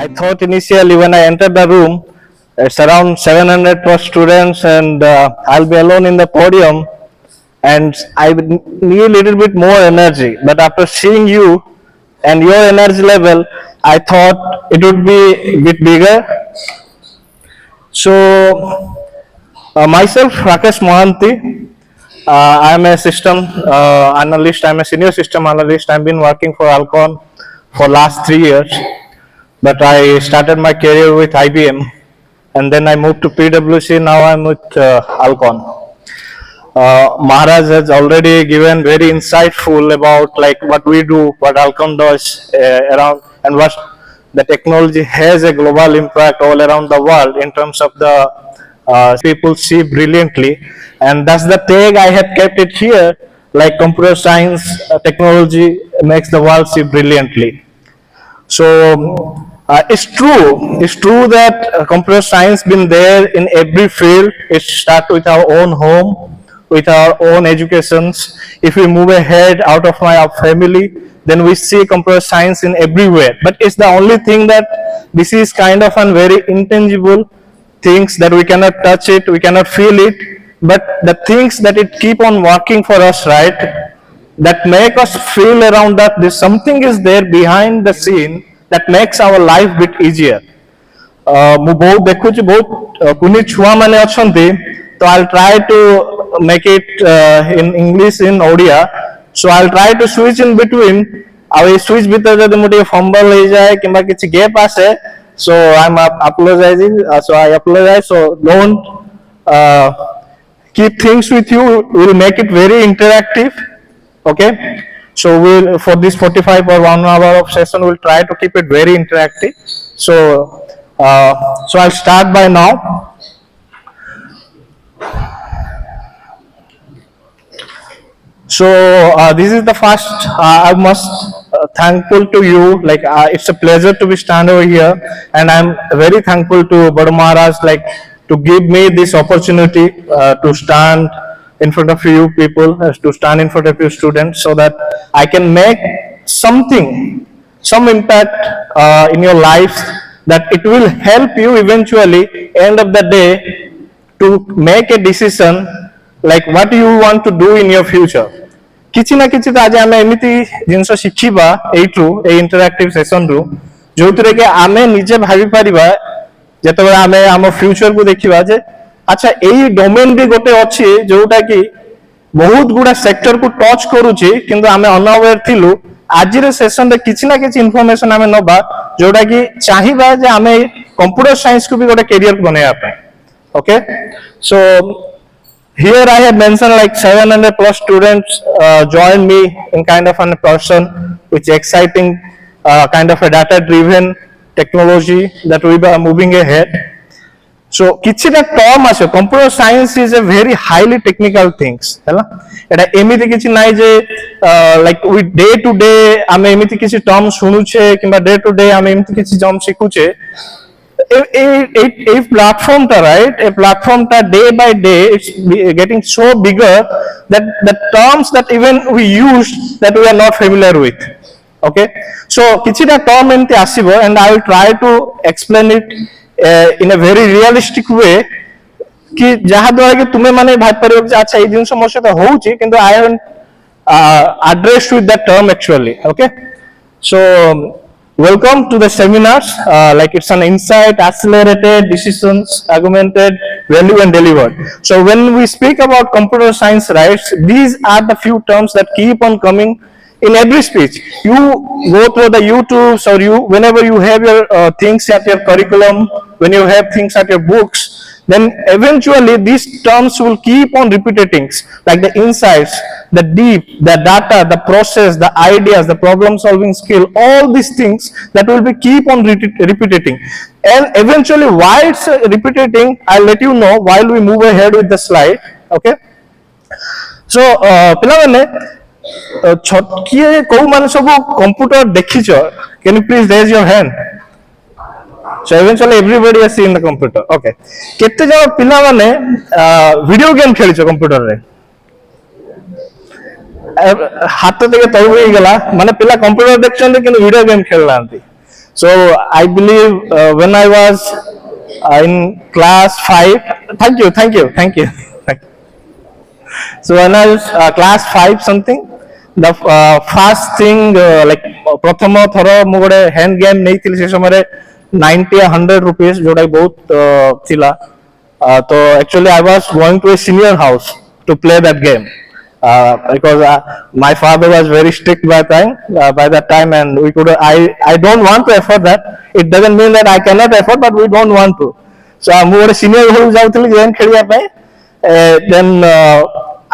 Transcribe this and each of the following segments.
I thought initially when I entered the room, it's around 700 plus students, and I'll be alone in the podium, and I would need a little bit more energy. But after seeing you and your energy level, I thought it would be a bit bigger. So, myself, Rakesh Mohanty, I'm a system analyst. I'm a senior system analyst. I've been working for Alcon for last 3 years. But I started my career with IBM, and then I moved to PwC. Now I'm with Alcon. Maharaj has already given very insightful about like what we do, what Alcon does around, and what the technology has a global impact all around the world in terms of the people see brilliantly, and that's the tag I have kept it here. Like computer science technology makes the world see brilliantly. So it's true that computer science been there in every field. It starts with our own home, with our own educations. If we move ahead out of our family, then we see computer science in everywhere. But it's the only thing that this is kind of a very intangible things that we cannot touch it, we cannot feel it. But the things that it keep on working for us, right? That make us feel around that there's something is there behind the scene that makes our life bit easier. ମୁଁ बहुत देखुची बहुत कुनी छुआ माने अछंती, तो I'll try to make it in English in Odia. So I'll try to switch in between. आवे switch भीतर जदि मुझे fumble हो जाए किंबा किसी gap आसे, so I'm apologizing. So I apologize. So don't keep things with you. We'll make it very interactive. Okay. So we'll, for this 45 or 1 hour of session, we'll try to keep it very interactive. So, so I'll start by now. So this is the first. I must thankful to you. Like it's a pleasure to be stand over here, and I'm very thankful to Badu Maharaj, like to give me this opportunity to stand in front of you people, to stand in front of you students, so that I can make something, some impact in your lives, that it will help you eventually, end of the day, to make a decision like what you want to do in your future. किछि ना किछि तो आज आमे एमिति जिंस शिखिबा एइट्रु ए interactive session रु जोतरे के आमे निजे भाबी परिबा जेतबे आमे आम फ्यूचर को देखिबा जे अच्छा एई डोमेन भी गोटे अछि जोटा कि बहुत गुडा सेक्टर को टच करूची, किंतु आमे अनअवेयर थिलु. आज रे सेशन रे किछि ना किछि इंफॉर्मेशन आमे नबा जोटा कि चाहिबा जे आमे कंप्यूटर साइंस को भी गोटे करियर बनेया पे. Okay, so here I have mentioned like 700 plus students join me in kind of a person, which is exciting kind of a data driven technology that we are moving ahead. So किछि ना term आसे, computer science is a very highly technical things हैला. एटा एमिति किछि नाइ जे like we day to day आमे एमिति किछि टर्म सुनुछे किंबा डे टू डे आमे एमिति किछि term सिखुछे. A platform ta, right, a platform ta day by day it's getting so bigger that the terms that even we use that we are not familiar with. Okay, so kichi na term emti asibo, and I will try to explain it in a very realistic way कि जहाँ द्वारा कि तुम्हें माने भाई परिवर्तन अच्छा ये दिन समझ सकते हो ची, किंतु I haven't addressed with that term actually. Okay, so welcome to the seminars. Like it's an insight, accelerated decisions, augmented, value and delivered. So when we speak about computer science, right, these are the few terms that keep on coming in every speech. You go through the YouTubes, or you, whenever you have your things at your curriculum, when you have things at your books, then eventually these terms will keep on repeating, like the insights, the deep, the data, the process, the ideas, the problem solving skill, all these things that will be keep on repeating. And eventually why it's repeating, I'll let you know while we move ahead with the slide. Okay, so पिलाने किए को माने सब computer देखिछो, can you please raise your hand? So eventually everybody has seen the computer. Okay, केते जण पिला माने video game खेलिछो computer रे, हाथ देके तळु गला माने पिला कंप्यूटर देखछन किंतु वीडियो गेम खेललांती. So I believe when I was in class 5, thank you. So when I was class 5 something, the first thing like प्रथम थर मु गोटे हैंड गेम नहीं से समय 90 या 100 रुपीस जोड़ा बहुत थिला तो actually I was going to a senior house to play that game because my father was very strict by that time and we could I don't want to afford that. It doesn't mean that I cannot afford, but we don't want to. So मु गोटे senior house जाउतली game खेलिया पे then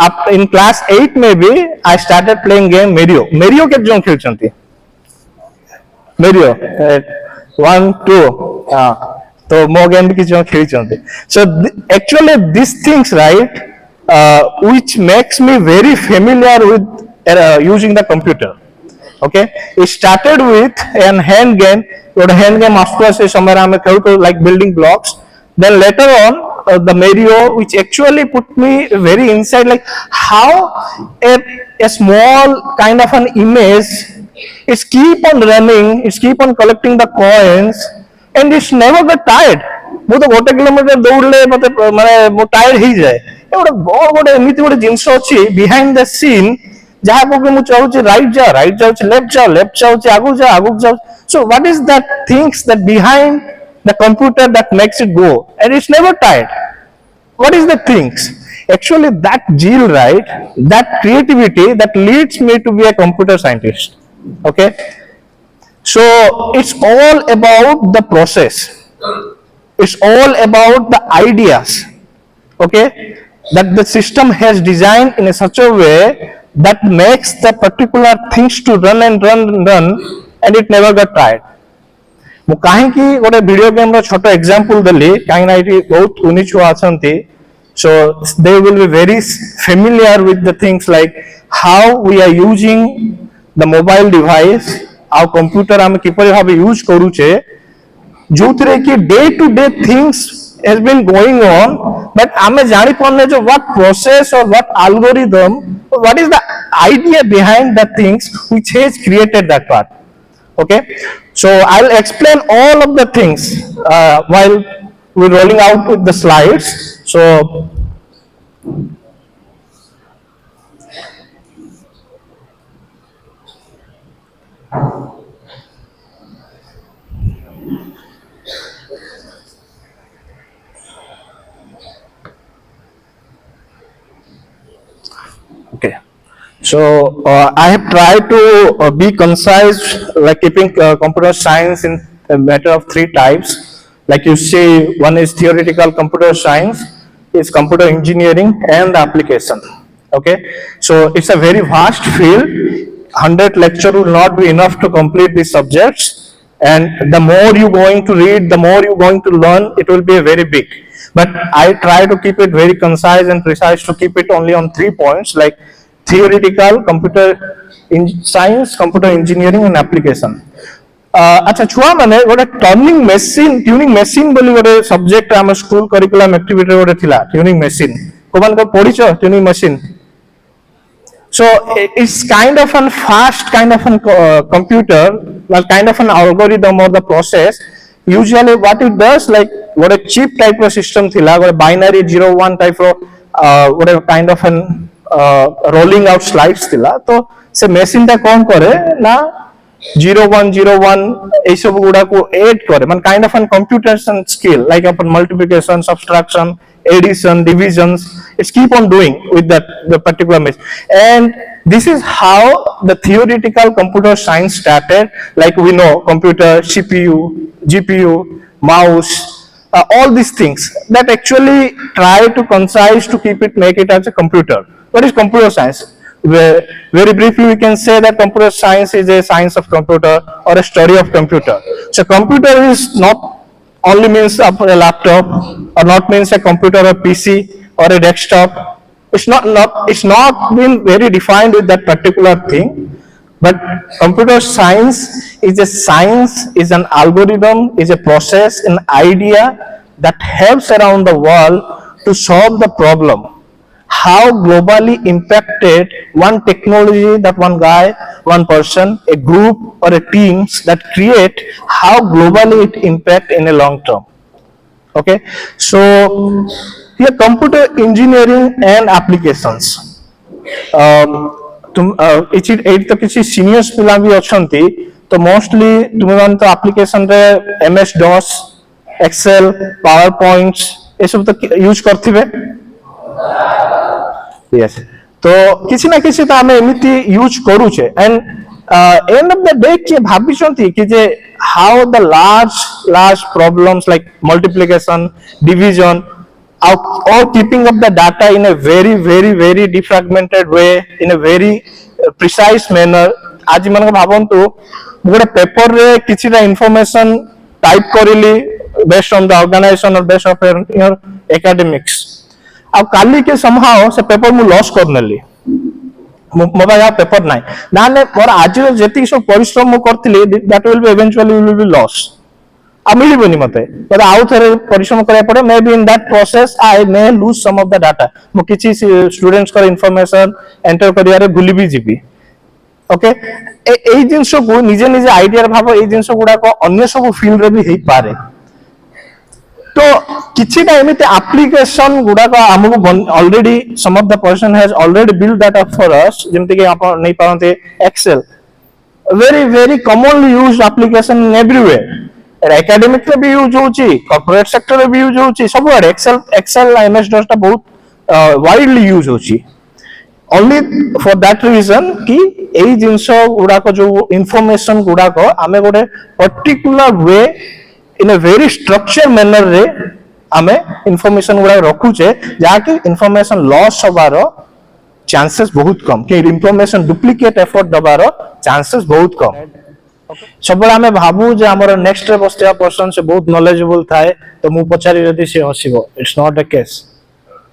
up in class 8 maybe I started playing game Mario के जो खेलचंती Mario 1 2 तो मो game भी जो खेलचंती. So actually these things, right, which makes me very familiar with using the computer. Okay, it started with an hand game. What hand game after say somewhere I am like building blocks. Then later on the Mario, which actually put me very inside, like how a small kind of an image is keep on running, it's keep on collecting the coins, and it's never get tired. ମୁଁ ତ 1 kilometre ଦୌଡ଼ିଲେ ମତେ ମାନେ ମୁଁ tired ହେଇଯାଏ. ଏ ଗୋଟେ ଏମିତି ଗୋଟେ ଜିନିଷ ଅଛି ବିହାଇଣ୍ଡ ଦ ସିନ୍ ଯାହାକୁ କି ମୁଁ ଚାହୁଁଛି ରାଇଟ୍ ଯାଉଛି ଲେଫ୍ଟ ଯାଉଛି ଆଗକୁ ଯାଉଛି. So what is that things that behind the computer that makes it go and it's never tired? What is the things? Actually that zeal, right, that creativity that leads me to be a computer scientist. Okay, so it's all about the process, it's all about the ideas, okay, that the system has designed in a such a way that makes the particular things to run and it never got tired. ମୁଁ କାହିଁକି ଗୋଟେ video game ର ଛୋଟ example ଦେଲି କାହିଁକି ନା ଏଠି ବହୁତ କୁନି ଛୁଆ ଅଛନ୍ତି. So they will be very familiar with the things like how we are using the mobile device, our computer ଆମେ କିପରି ଭାବେ ୟୁଜ କରୁଛେ ଯୋଉଥିରେ କି day to day things has been going on, but ଆମେ ଜାଣି ପାରୁନେ ଯେ what process or what algorithm, what is the idea behind the things which has created that part. Okay, so I'll explain all of the things while we're rolling out with the slides. So okay, so I have tried to be concise, like keeping computer science in a matter of 3 types. Like you see, one is theoretical computer science, is computer engineering and application. Okay, so it's a very vast field. 100 lecture will not be enough to complete these subjects, and the more you going to read, the more you going to learn, it will be very big. But I try to keep it very concise and precise, to keep it only on 3 points, like theoretical computer science, computer engineering and application. अच्छा छुआ माने गोटे tuning machine बोली गोटे subject आम school curriculum activity गोटे थिला tuning machine को मान को पढिछ tuning machine. So it's kind of a fast kind of a computer, well, kind of an algorithm or the process. Usually what it does, like what a chip type of system thila, what a binary 0-1 type of what a kind of an rolling out slides thila. तो से machine टा कौन करे ना 0-1-0-1 এই সব গুড়া को add करे, man kind of an computation skill, like upon multiplication, subtraction, addition, divisions, it's keep on doing with the particular machine. And this is how the theoretical computer science started. Like we know computer, CPU, GPU, mouse, all these things that actually try to concise to keep it, make it as a computer. What is computer science? Very briefly we can say that computer science is a science of computer or a study of computer. So computer is not only means a laptop, or not means a computer or PC or a desktop. It's not been very defined with that particular thing. But computer science is a science, is an algorithm, is a process, an idea that helps around the world to solve the problem. how globally impacted one technology that one guy, one person, a group or a teams that create, how globally it impact in a long term. Okay, so here computer engineering and applications. ଏଇଠି ତ କିଛି seniors ପିଲା ବି ଅଛନ୍ତି, ତ mostly ତୁମେ ମାନେ ତ application ରେ MS DOS, Excel, PowerPoint ଏସବୁ ତ ୟୁଜ କରିଥିବେ। Yes, तो किसी ना किसी तो हमें एमती यूज करूचे and end of the day किए भाबिचंती कि जे how the large problems like multiplication, division or keeping up the data in a very defragmented way, in a very precise manner. आज मन को भावंतु गोटे पेपर रे किछिटा इंफॉर्मेशन टाइप करिली based on the organization or based on your academics, अब काली के somehow से पेपर मु लॉस कर नेली, मो पाया पेपर नाही नाले मोर आज जेति सब परिश्रम मु करथिली that will be eventually will be lost, आ मिलिबनी मते पर आउ थरे परिश्रम करे पड़े, may be in that process I may lose some of the data, मु किछि स्टूडेंट्स कर इंफॉर्मेशन एंटर करियारे भूली भी जीबी। ओके, एई जिंस को निजे निजे आइडिया भाव एई जिंस गुडा को अन्य सब फील्ड रे भी हेई पारे, तो किछिटा एमिते एप्लीकेशन गुडा को हमहु already some of the person has already build that up for us, जेमते कि आप नै पारंते Excel, very commonly used application in everywhere, academic रे भी यूज होची, कॉर्पोरेट सेक्टर रे भी यूज होची, सब आड़े एक्सेल MS DOS ता बहुत वाइडली यूज होची। ओनली फॉर दैट रीजन कि एई जिंस गुडा को जो इंफॉर्मेशन गुडा को हमें गोटे particular way in a very structure manner रे हमें इंफॉर्मेशन गुडा रखुचे, जाकि इंफॉर्मेशन लॉस होबारो चांसेस बहुत कम, कि इंफॉर्मेशन डुप्लीकेट एफर्ट दबारो चांसेस बहुत कम। सब आम भावु जे हमर नेक्स्ट रे बसया पर्सन से बहुत नॉलेजेबल थाए, तो मु पचारी यदि से हसिबो, इट्स नॉट अ केस,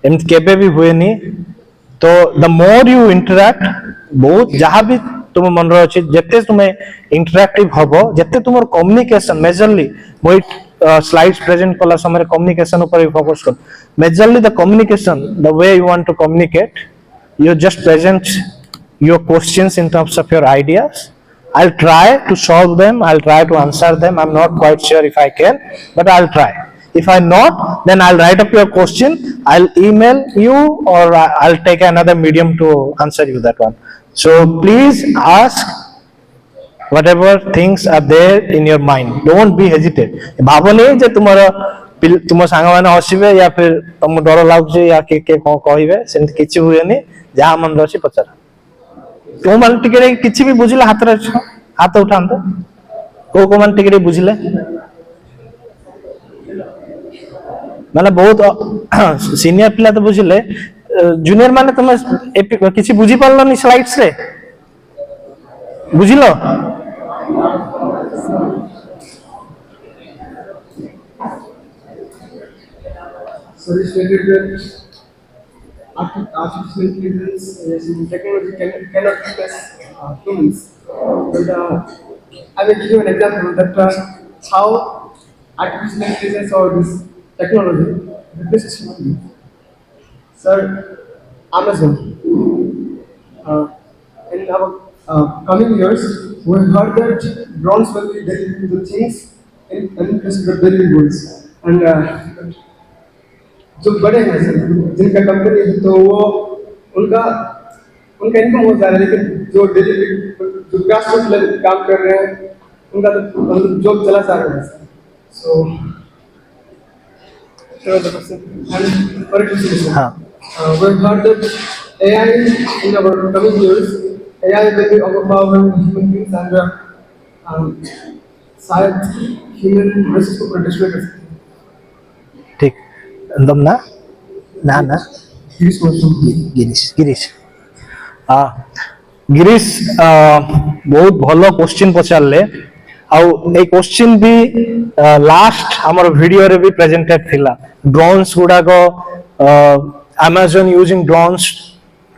एमत केबे भी हुएनी। तो द मोर यू इंटरैक्ट, बहुत जहां भी तुम मन रो अछि, जत्ते तुमे इंटरैक्टिव हबो, जत्ते तुमर कम्युनिकेशन मेजरली मोइ स्लाइड्स प्रेजेंट कला समय कम्युनिकेशन ऊपर फोकस कर, majorly the communication, the way you want to communicate, you just present your questions in terms of your ideas. I'll try to solve them, I'll try to answer them, I'm not quite sure if I can, but I'll try. If I'm not, then I'll write up your question, I'll email you, or I'll take another medium to answer you that one. So please ask whatever things are there in your mind, don't be hesitate. भावो नहीं जे तुम सांग मैंने हसबे या फिर तुम डर लागुचे या के कहबे, सेमति किछि हुएनी, जहाँ मन रही पचार, को मान टिके किछि भी बुझिले हाथ रे हाथ उठांत, को मान टिके बुझिले, माने बहुत सीनियर पिला तो बुझिले, जूनियर माने तुम किछि बुझी पारलनी स्लाइड्स रे, बुझिलो? So this stated that artificial intelligence technology cannot replace humans. But I will give you an example that how artificial intelligence or this technology replaces human beings. Sir, Amazon. In our coming years, we heard that drones will be delivering the things in unprecedented delivery goods, and जो बड़े हैं sir, जिनका company है, तो वो उनका income हो जा रहा है, लेकिन जो डिलीवरी जो ग्रासरूट लेवल काम कर रहे हैं, उनका तो जॉब चला जा रहा है। सो हाँ, we heard that AI in our coming years, AI will be overpowering human beings, and शायद human race को destroy कर सकते हैं। ठीक, अंदम ना गिरीश बहुत भलो क्वेश्चन पचारले, आउ ए क्वेश्चन भी लास्ट हमर वीडियो रे भी प्रेजेंटेड थिला, ड्रोन्स गुडा को Amazon using drones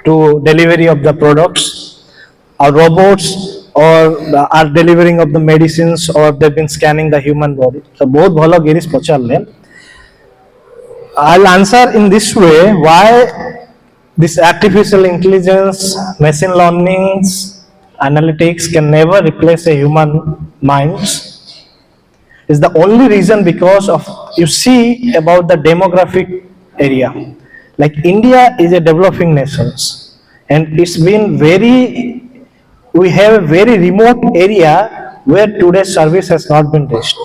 to delivery of the products, or robots or are delivering of the medicines, or they've been scanning the human body. So बहुत भलो Girish पचारले। I'll answer in this way, why this artificial intelligence, machine learnings, analytics can never replace a human minds. Is the only reason because of, you see about the demographic area, like India is a developing nations, and it's been very, we have a very remote area where today's service has not been reached.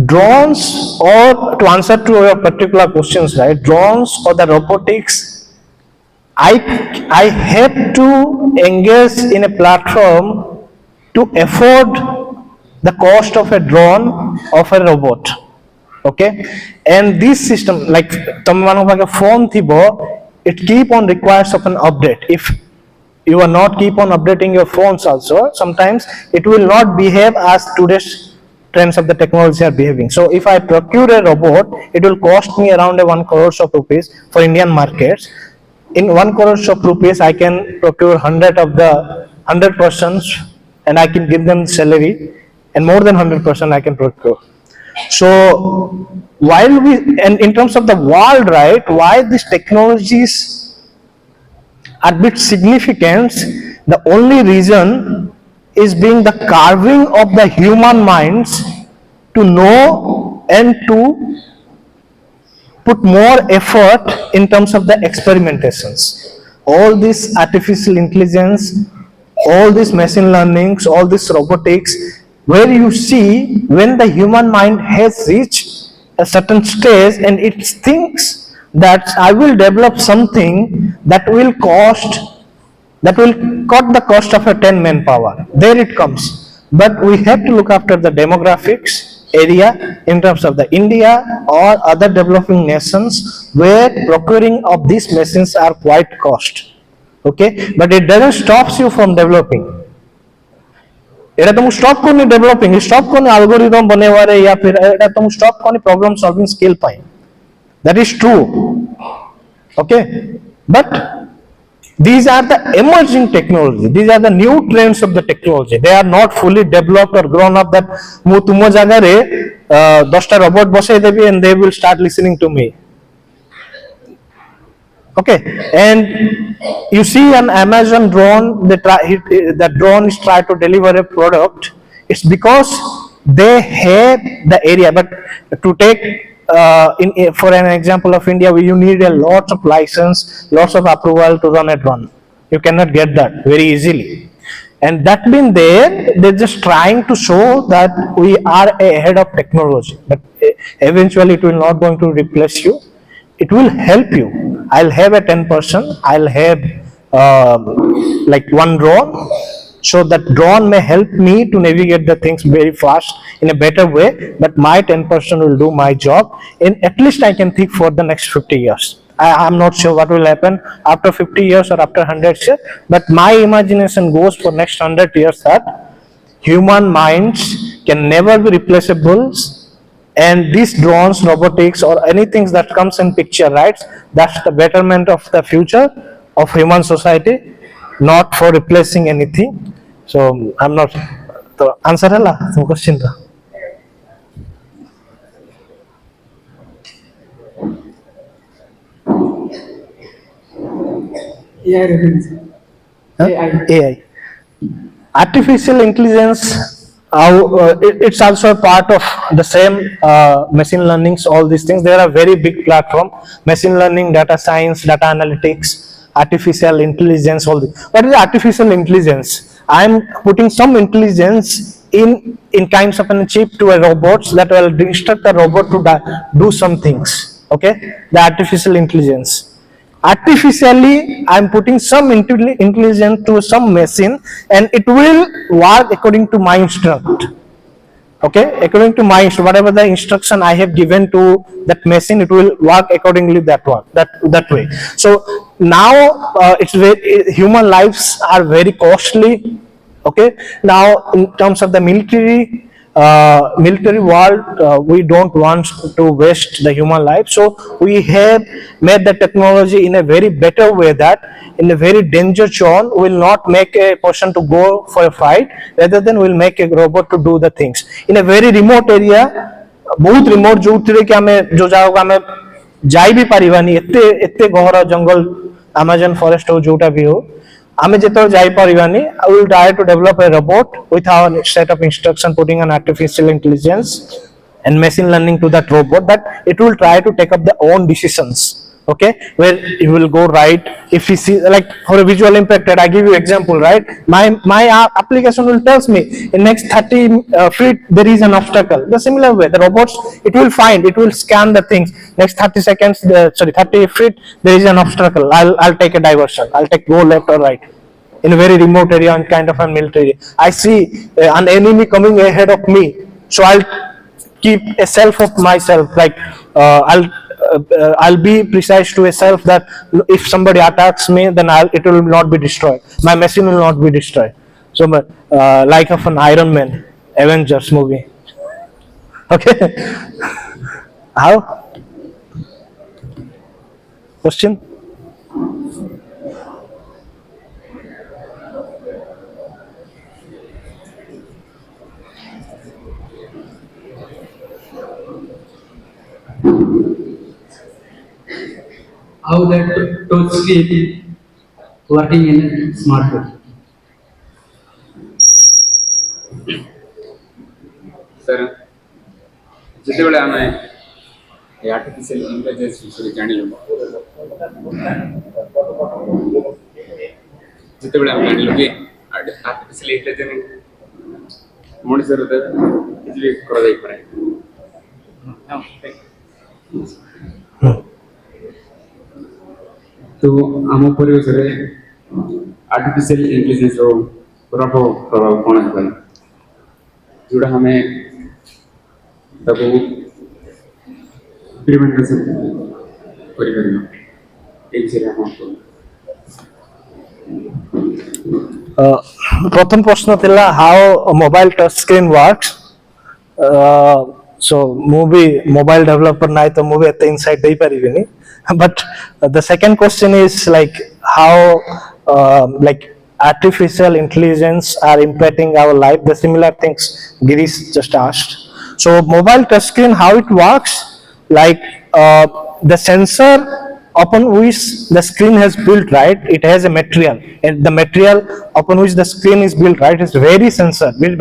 Drones, or to answer to your particular questions, right, drones or the robotics, I have to engage in a platform to afford the cost of a drone, of a robot. Okay, and this system, like તમે માનો કે phone thibo, it keep on requires of an update. If you are not keep on updating your phones also, sometimes it will not behave as today's trends of the technology are behaving. So if I procure a robot, it will cost me around 1 crore of rupees for Indian markets. In 1 crore of rupees, I can procure 100 of the 100 persons, and I can give them salary, and more than 100% I can procure. So while we, and in terms of the world, right, why these technologies are bit significant, the only reason is being the carving of the human minds to know and to put more effort in terms of the experimentations. All this artificial intelligence, all this machine learnings, all this robotics, where you see when the human mind has reached a certain stage and it thinks that I will develop something that will cut the cost of a 10 manpower. There it comes. But we have to look after the demographics area in terms of the India or other developing nations where procuring of these machines are quite cost. Okay, but it doesn't stop you from developing. এটা তুমি stop করনি developing, stop করনি algorithm বনেবারে, या फिर এটা তুমি stop করনি problem solving skill pi. That is true. Okay, but these are the emerging technology, these are the new trends of the technology. They are not fully developed or grown up that mu tumo jagare 10 robot বসাই দেবি and they will start listening to me. Okay, and you see an Amazon drone, the drone is try to deliver a product. It's because they have the area. But to take for an example of India, you need a lot of license, lots of approval to run a drone. You cannot get that very easily. And that being there, they're just trying to show that we are ahead of technology. But eventually, it will not going to replace you. It will help you. I'll have a 10%, I'll have like one drone, so that drone may help me to navigate the things very fast in a better way, but my 10% will do my job, and at least I can think for the next 50 years. I'm not sure what will happen after 50 years or after 100 years, but my imagination goes for next 100 years that human minds can never be replaceable. And these drones, robotics, or anything that comes in picture, right? That's the betterment of the future of human society, not for replacing anything. So I'm not. So answer है ला तुम question था. AI reference. AI. Artificial intelligence. It's also a part of the same machine learnings, all these things. They are a very big platform. Machine learning, data science, data analytics, artificial intelligence, all this. What is artificial intelligence? I'm putting some intelligence in kinds of a chip to a robot that will instruct the robot to do some things. Okay, the artificial intelligence. Artificially, I'm putting some intelligence to some machine, and it will work according to my instruct. Okay, according to my whatever the instruction I have given to that machine, it will work accordingly that way. So now it's very, human lives are very costly. Okay, now in terms of the military world, we don't want to waste the human life, so we have made the technology in a very better way that in a very danger zone will not make a person to go for a fight, rather than will make a robot to do the things in a very remote area, बहुत remote जो कि हमें जो जाओगा हमें যাই ବି ପାରିବାନି ଏତେ ଏତେ ଗହର ଜଙ୍ଗଲ Amazon forest ହଉ ଯୋଉଟା ବି ହଉ ଆମେ ଯେତେବେଳେ ଯାଇପାରିବାନି I will try to develop a robot with our set of instruction putting an artificial intelligence and machine learning to that robot that it will try to take up the own decisions, okay, where it will go right if we see like for a visual impacted I give you example, right, my application will tells me in next 30 feet there is an obstacle. The similar way the robots it will find, it will scan the things next 30 seconds 30 feet there is an obstacle, I'll take a diversion, I'll take go left or right in a very remote area and kind of a military area. I see an enemy coming ahead of me, so I'll keep a self of myself, like I'll be precise to a self that if somebody attacks me then it will not be destroyed, my machine will not be destroyed. So like of an Iron Man Avengers movie. Okay. How question? How that touch screen working in a smartphone? Sir ଯେତେବେଳେ ଆମେ ଏ artificial intelligence ବିଷୟରେ ଜାଣିଲୁ ଯେତେବେଳେ ଆମେ ଜାଣିଲୁ କି artificial intelligence ମଣିଷର କିଛି ବି କରାଯାଇପାରେ ତ ଆମ ପରିବେଶରେ ଆର୍ଟିଫିସିଆଲ ଇଣ୍ଟେଲିଜେନ୍ସର ପ୍ରଭାବ କ'ଣ ହେଇପାରେ ଯୋଉଟା ଆମେ ତାକୁ ପ୍ରିଭେଣ୍ଟେସନ୍ କରିପାରିବା এই ବିଷୟରେ ଆପଣ ପ୍ରଥମ ପ୍ରଶ୍ନ ଥିଲା how a mobile touch screen works. So ମୁଁ ବି mobile developer ନାହିଁ ତ ମୁଁ ବି ଏତେ insight ଦେଇ ପାରିବିନି, but the second question is like how like artificial intelligence are impacting our life, the similar things Girish just asked. So mobile touch screen, how it works, like the sensor upon which the screen has built, right, it has a material, and the material upon which the screen is built, right, is very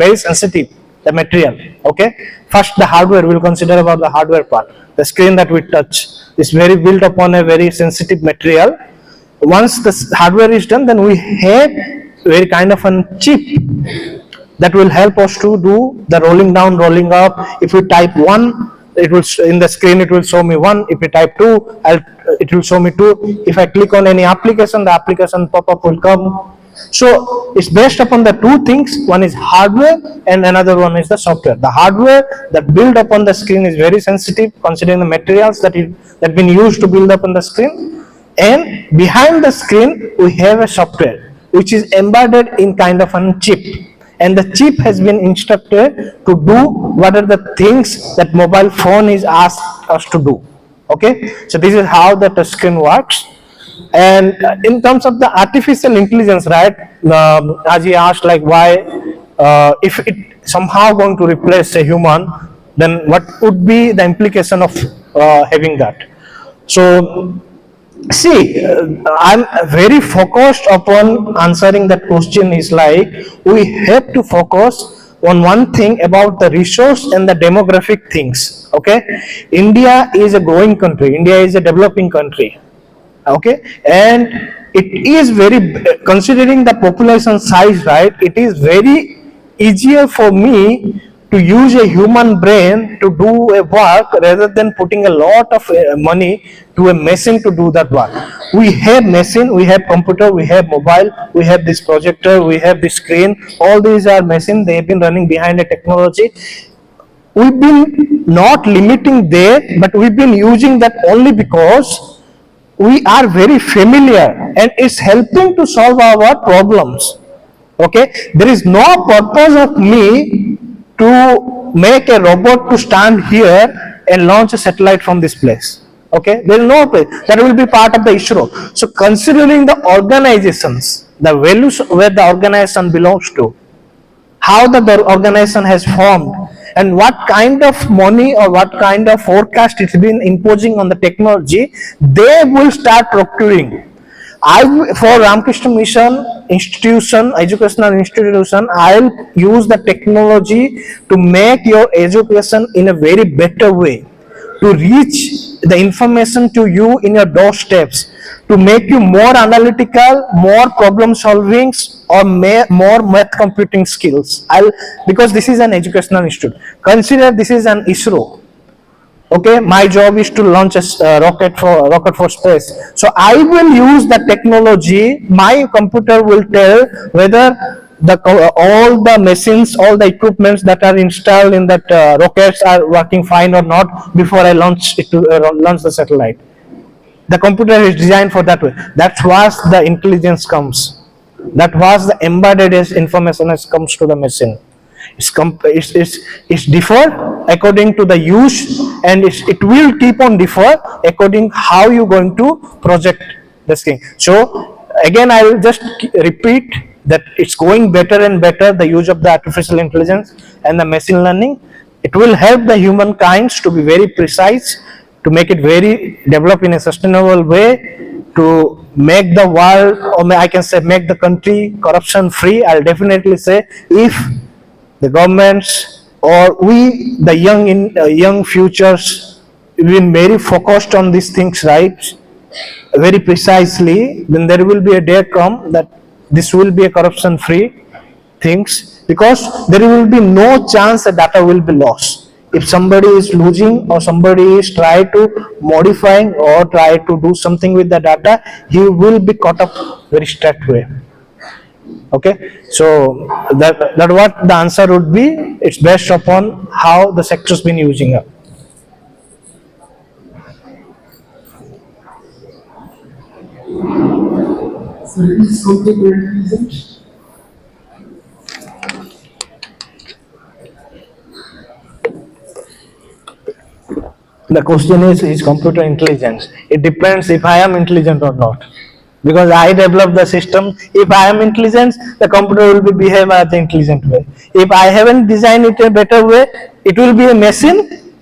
very sensitive, the material, okay. First the hardware, we'll consider about the hardware part. The screen that we touch is very built upon a very sensitive material. Once the hardware is done, then we have very kind of a chip that will help us to do the rolling down, rolling up. If we type 1, it will in the screen it will show me 1. If we type 2, it will show me 2. If I click on any application, the application pop-up will come. So it's based upon the two things. One is hardware and another one is the software. The hardware that build upon the screen is very sensitive considering the materials that been used to build up on the screen. And behind the screen we have a software which is embedded in kind of a chip, and the chip has been instructed to do what are the things that mobile phone is asked us to do, okay. So this is how the touch screen works. And in terms of the artificial intelligence, right, as he asked like why if it somehow going to replace a human, then what would be the implication of having that. So see, I'm very focused upon answering that question is like we have to focus on one thing about the resource and the demographic things, okay. India is a growing country, India is a developing country, okay, and it is very, considering the population size, right, it is very easier for me to use a human brain to do a work rather than putting a lot of money to a machine to do that work. We have machine, we have computer, we have mobile, we have this projector, we have this screen, all these are machine, they have been running behind a technology. We've been not limiting there, but we've been using that only because we are very familiar and it's helping to solve our problems, okay. There is no purpose of me to make a robot to stand here and launch a satellite from this place, okay. There is no place that will be part of the ISRO. So considering the organizations, the values where the organization belongs to, how the organization has formed, and what kind of money or what kind of forecast it's been imposing on the technology, they will start procuring. For Ramakrishna Mission institution, educational institution, I'll use the technology to make your education in a very better way, to reach the information to you in your doorsteps, to make you more analytical, more problem solving, or more math computing skills. Because this is an educational institute. Consider this is an ISRO. Okay, my job is to launch a rocket for space. So I will use the technology. My computer will tell whether all the machines, all the equipments that are installed in that rockets are working fine or not before I launch it to launch the satellite. The computer is designed for that way. That's where the intelligence comes. That was the embedded as information as comes to the machine. It's differ according to the use, and it will keep on differ according how you going to project this thing. So again, I will just repeat that it's going better and better, the use of the artificial intelligence and the machine learning. It will help the humankind to be very precise, to make it very develop in a sustainable way, to make the world, or I can say make the country corruption free. I'll definitely say if the governments or we, the young futures, been very focused on these things, right, very precisely, then there will be a day come that this will be a corruption free things, because there will be no chance that data will be lost. If somebody is losing or somebody is trying to modifying or try to do something with the data, he will be caught up very straight way. Okay, so that what the answer would be. It's based upon how the sector's been using it. So is computer intelligent? The question is computer intelligence? It depends if I am intelligent or not. Because I develop the system. If I am intelligent, the computer will be behave as the intelligent way. If I haven't designed it a better way, it will be a machine,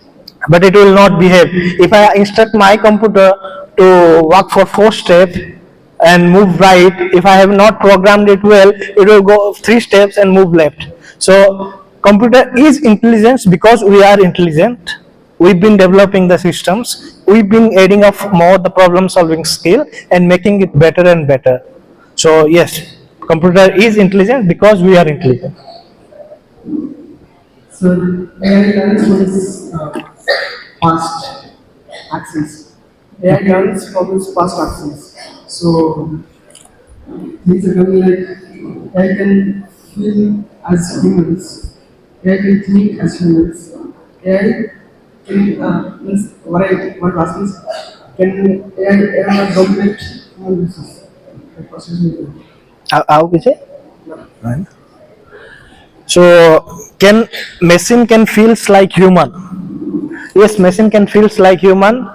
but it will not behave. If I instruct my computer to work for 4 steps and move right, if I have not programmed it well, it will go 3 steps and move left. So computer is intelligent because we are intelligent. We've been developing the systems. We've been adding up more the problem solving skill and making it better and better. So yes, computer is intelligent because we are intelligent. So AI learns what is past actions. AI learns from its past actions. So things are coming like AI can feel as humans. AI can think as humans. AI can means what I want to ask is, can AI ever dominate human resources? The process will be. How is it? So can machine can feels like human? Yes, machine can feels like human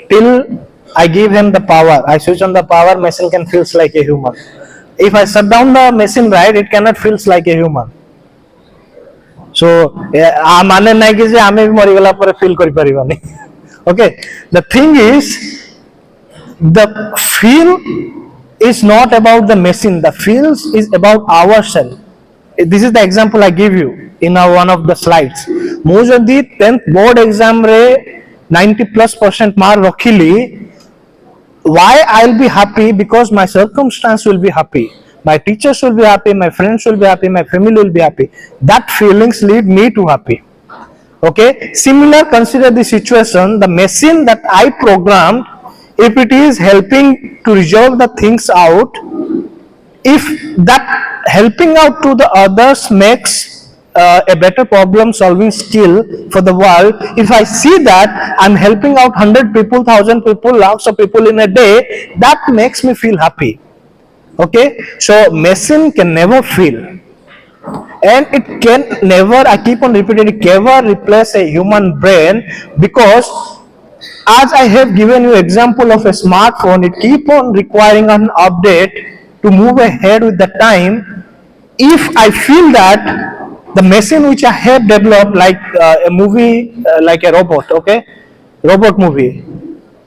till I give him the power. I switch on the power, machine can feels like a human. If I shut down the machine, right, it cannot feels like a human. So माने नहीं कि जे आमे भी मरिगला पर feel करी परिवानी. Okay, the thing is, the feel is not about the machine. The feels is about ourselves. This is the example I give you in one of the slides. ମୁଁ ଯଦି 10th board exam रे 90+% mark रखिली, why I'll be happy? Because my circumstance will be happy, my teachers will be happy, my friends will be happy, my family will be happy. That feelings lead me to happy. Okay, similar, consider the situation, the machine that I programmed, if it is helping to resolve the things out, if that helping out to the others makes a better problem solving skill for the world, if I see that I'm helping out 100 people, 1,000 people, lakhs of people in a day, that makes me feel happy. Okay, so machine can never feel, and it can never, I keep on repeating, it can never replace a human brain, because as I have given you example of a smartphone, it keep on requiring an update to move ahead with the time. If I feel that the machine which I have developed, like a movie, like a robot, okay, robot movie.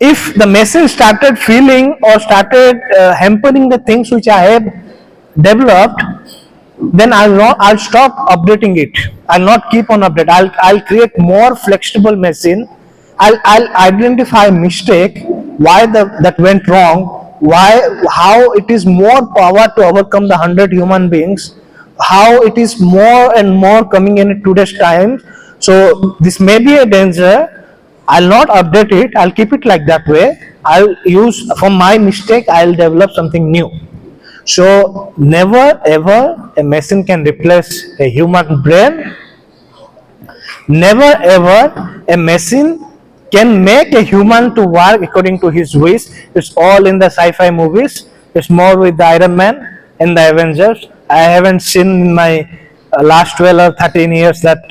If the machine started feeling or started hampering the things which I have developed, then I'll stop updating it. I'll not keep on update. I'll create more flexible machine. I'll identify mistake, why that went wrong, how it is more power to overcome the 100 human beings, how it is more and more coming in today's time. So this may be a danger. I'll not update it. I'll keep it like that way. I'll use from my mistake. I'll develop something new. So never ever a machine can replace a human brain. Never ever a machine can make a human to work according to his wish. It's all in the sci-fi movies. It's more with the Iron Man and the Avengers. I haven't seen in my last 12 or 13 years that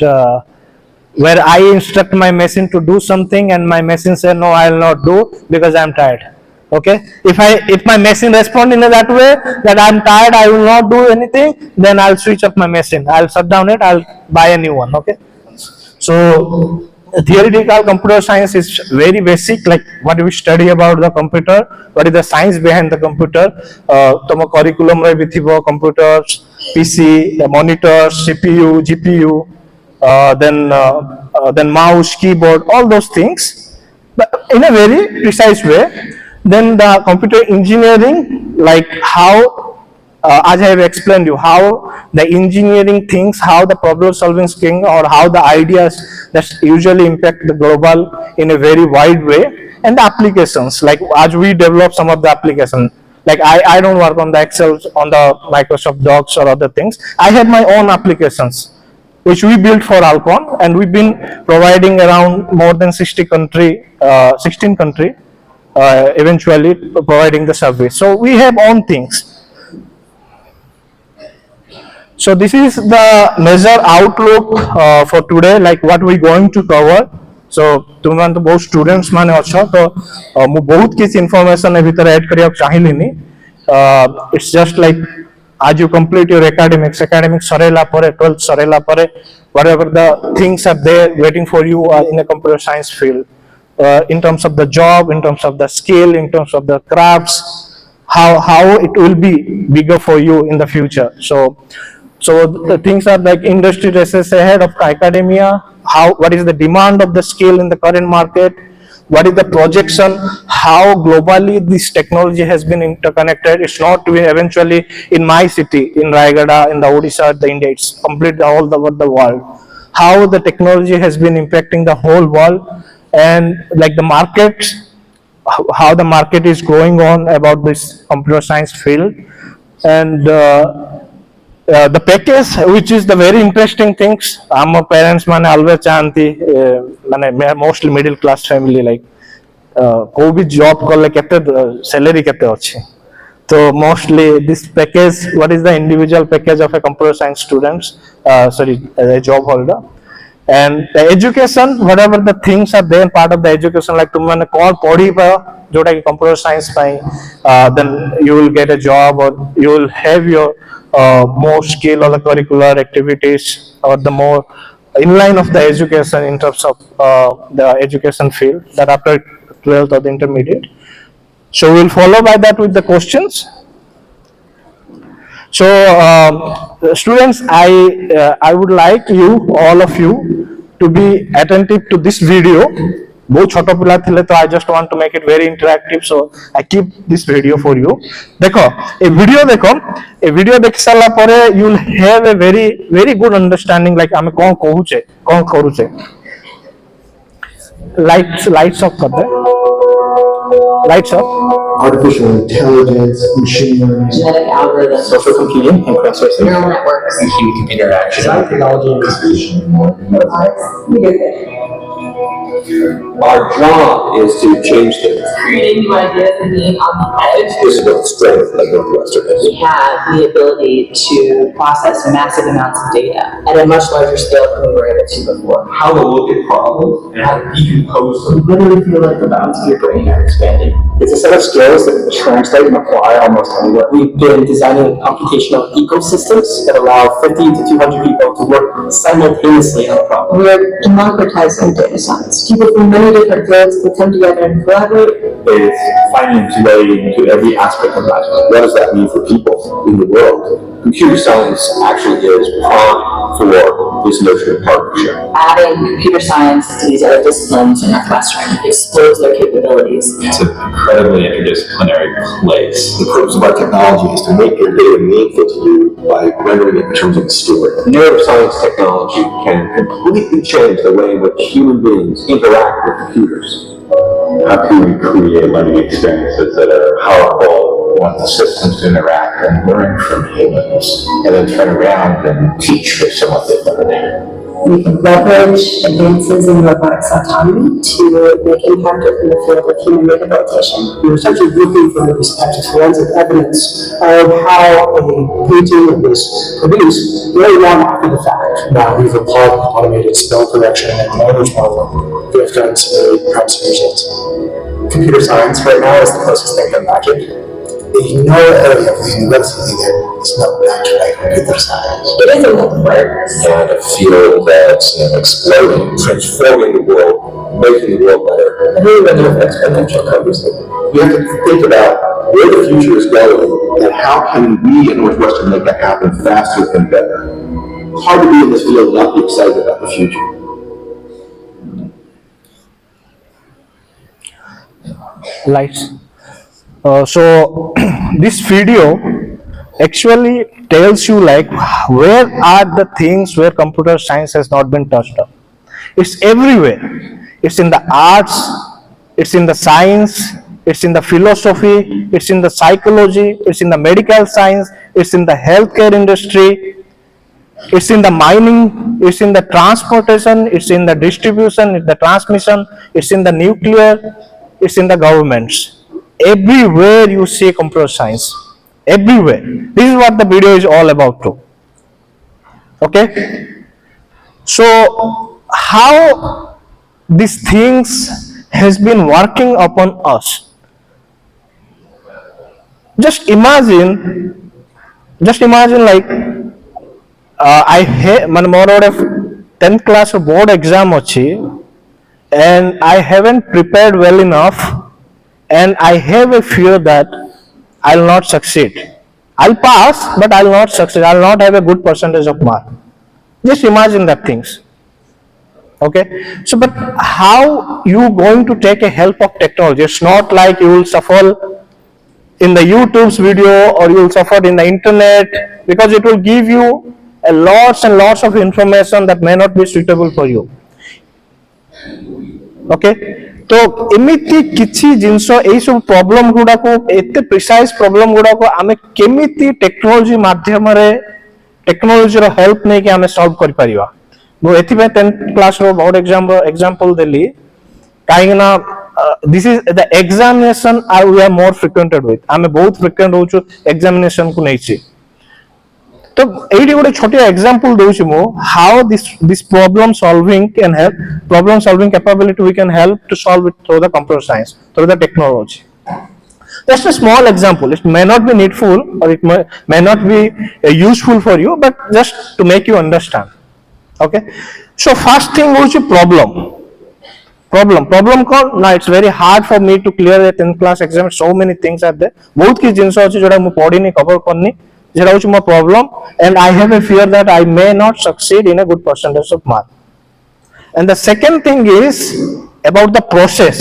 where I instruct my machine to do something and my machine say no, I will not do because I am tired. Okay, if my machine respond in that way that I'm tired, I will not do anything, then I'll switch up my machine. I'll shut down it. I'll buy a new one. Okay, so theoretical computer science is very basic, like what we study about the computer, what is the science behind the computer. Toma curriculum rai bithibo computers, PC, monitors, CPU, GPU, then mouse, keyboard, all those things, but in a very precise way. Then the computer engineering, like how, as I have explained you, how the engineering things, how the problem solving skill, or how the ideas that usually impact the global in a very wide way, and the applications, like as we develop some of the applications. Like I don't work on the Excel, on the Microsoft Docs or other things. I have my own applications which we built for Alcon, and we've been providing around more than 16 country, eventually providing the service. So we have own things. So this is the major outlook for today, like what we going to cover. So तुम मान तो बहुत students माने अच्छा तो मु बहुत किस इंफॉर्मेशन ए भीतर ऐड करिया चाहिए नहीं. It's just like as you complete your academics सरेला परे 12th सरेला परे whatever the things are there waiting for you in a computer science field, in terms of the job, in terms of the skill, in terms of the crafts, how it will be bigger for you in the future. So the things are like industry races ahead of academia, what is the demand of the skill in the current market, what is the projection, how globally this technology has been interconnected. It's not eventually in my city, in Raigada, in the Odisha, the India, it's completely all over the world. How the technology has been impacting the whole world, and like the market, how the market is going on about this computer science field, and the package, which is the very interesting things. Our parents mane always chanti, mane mostly middle class family, like कोई भी job करले केते salary केते अच्छी. So mostly this package, what is the individual package of a computer science students, a job holder, and the education, whatever the things are there part of the education, like तुम मैंने कौन पढ़ी पा जोटा कि computer science pi, then you will get a job or you will have your more skill or the curricular activities or the more in line of the education in terms of the education field that after 12th or the intermediate. So we'll follow by that with the questions. So students, I would like you, all of you, to be attentive to this video. बहुत छोटा पिला थिले तो I just want to make it very interactive, so I keep this video for you. देखो ए video देख साला परे you will have a very good understanding, like हमें कौन कहूचे कौन करूचे. Lights off कर दे. Lights off. Artificial intelligence, machine learning, Genetic algorithms, social computing, and processing, neural networks, and human computer interaction. robotics, we do this. Our job is to change things. Creating new ideas and being on the edge. This is what the strength of Northwestern is. We have the ability to process massive amounts of data at a much larger scale than we were able to before. How to look at problems and how to decompose them. You literally feel like the bounds of your brain are expanding. It's a set of skills that translate and apply almost anywhere. We've been designing computational ecosystems that allow 50 to 200 people to work simultaneously on a problem. We're democratizing data science. People from many different fields can come together and collaborate. It's finding its way into every aspect of life. What does that mean for people in the world? Computer science actually is prime for this notion of partnership. Adding computer science to these other disciplines in Northwestern explores their capabilities. It's an incredibly interdisciplinary place. The purpose of our technology is to make your data meaningful to you by rendering it in terms of a story. Neuroscience technology can completely change the way in which human beings interact with computers. How can we create learning experiences that are powerful, want the systems to interact and learn from humans, and then turn around and teach based on what they've learned? We can leverage advances in robotics autonomy to make impact within the field of human rehabilitation. We're essentially looking from the perspective of forensic evidence of how a painting was produced very long after the fact. Now we've applied automated spell correction and language modeling. We have done some really promising results. Computer science right now is the closest thing to magic. In no area of the university there is not backed by computer science. It is a lot of work. And a field that's exploding, transforming the world, making the world better. I really wonder if exponential covers it. We have to think about where the future is going and how can we at Northwestern make that happen faster and better. It's hard to be in this field and not be excited about the future. Lights. So this video actually tells you like where are the things where computer science has not been touched on. It's everywhere. It's in the arts, it's in the science, it's in the philosophy, it's in the psychology, it's in the medical science, it's in the healthcare industry, it's in the mining, it's in the transportation, it's in the distribution, it's the transmission, it's in the nuclear, it's in the governments. Everywhere you see computer science. Everywhere. This is what the video is all about too. Okay? So how these things has been working upon us. Just imagine like ମୋର ଗୋଟେ 10th class board exam ଅଛି and I haven't prepared well enough and I have a fear that I'll not succeed. I'll pass, but I'll not succeed. I'll not have a good percentage of mark. Just imagine that things. Okay? So, but how you going to take a help of technology? It's not like you will suffer in the YouTube's video or you will suffer in the internet, because it will give you a lots and lots of information that may not be suitable for you. Okay? तो एमिति किछि जिंसो एई सब problem गुडा को एते precise problem गुडा को आमे केमिति technology माध्यम रे टेक्नोलॉजी रो हेल्प नै कि आमे सॉल्व करि परिबा मो एथि पे 10th क्लास रो बोर्ड एग्जाम रो एग्जांपल देली काहे ना this is the examination are we are more frequented with आमे बहुत फ्रीक्वेंट होछु एग्जामिनेशन को नै छी तो एडी गोटे छोटे एग्जांपल दोछि मो how this problem solving can help problem solving capability we can help to solve it through the computer science through the technology. Just a small example. It may not be needful or it may not be useful for you, but just to make you understand. Okay. So first thing is problem. Problem called now it's very hard for me to clear a 10th class exam. So many things are there. बहुत की जिनसे होची जोड़ा मु पढ़ी नहीं cover करनी. जेड़ा होची my problem, and I have a fear that I may not succeed in a good percentage of mark. And the second thing is about the process.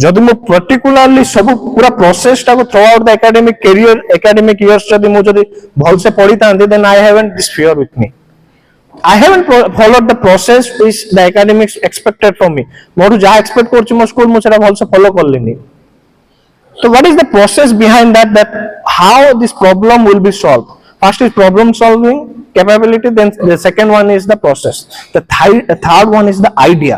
जदि मु पर्टिकुलरली सब पूरा प्रोसेस टा को throughout the academic career academic years जदि मु जदि भल से पढ़ी तांती then I haven't this fear with me. I haven't followed the process which the academics expected from me. मोर जा एक्सपेक्ट करछि मो स्कूल मु सेटा भल से follow करलिनी. So what is the process behind that how this problem will be solved? First is problem solving capability, then the second one is the process. The third one is the idea.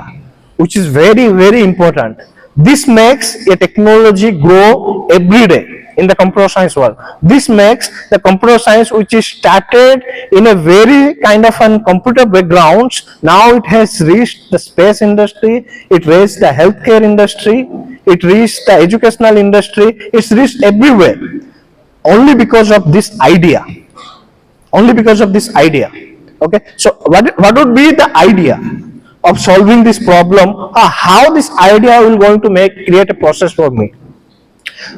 which is very, very important. This makes a technology grow every day in the computer science world. This makes the computer science, which is started in a very kind of an computer background, now it has reached the space industry, it reached the healthcare industry, it reached the educational industry, it's reached everywhere. Only because of this idea. Only because of this idea. Okay, so what would be the idea of solving this problem? How this idea will going to create a process for me?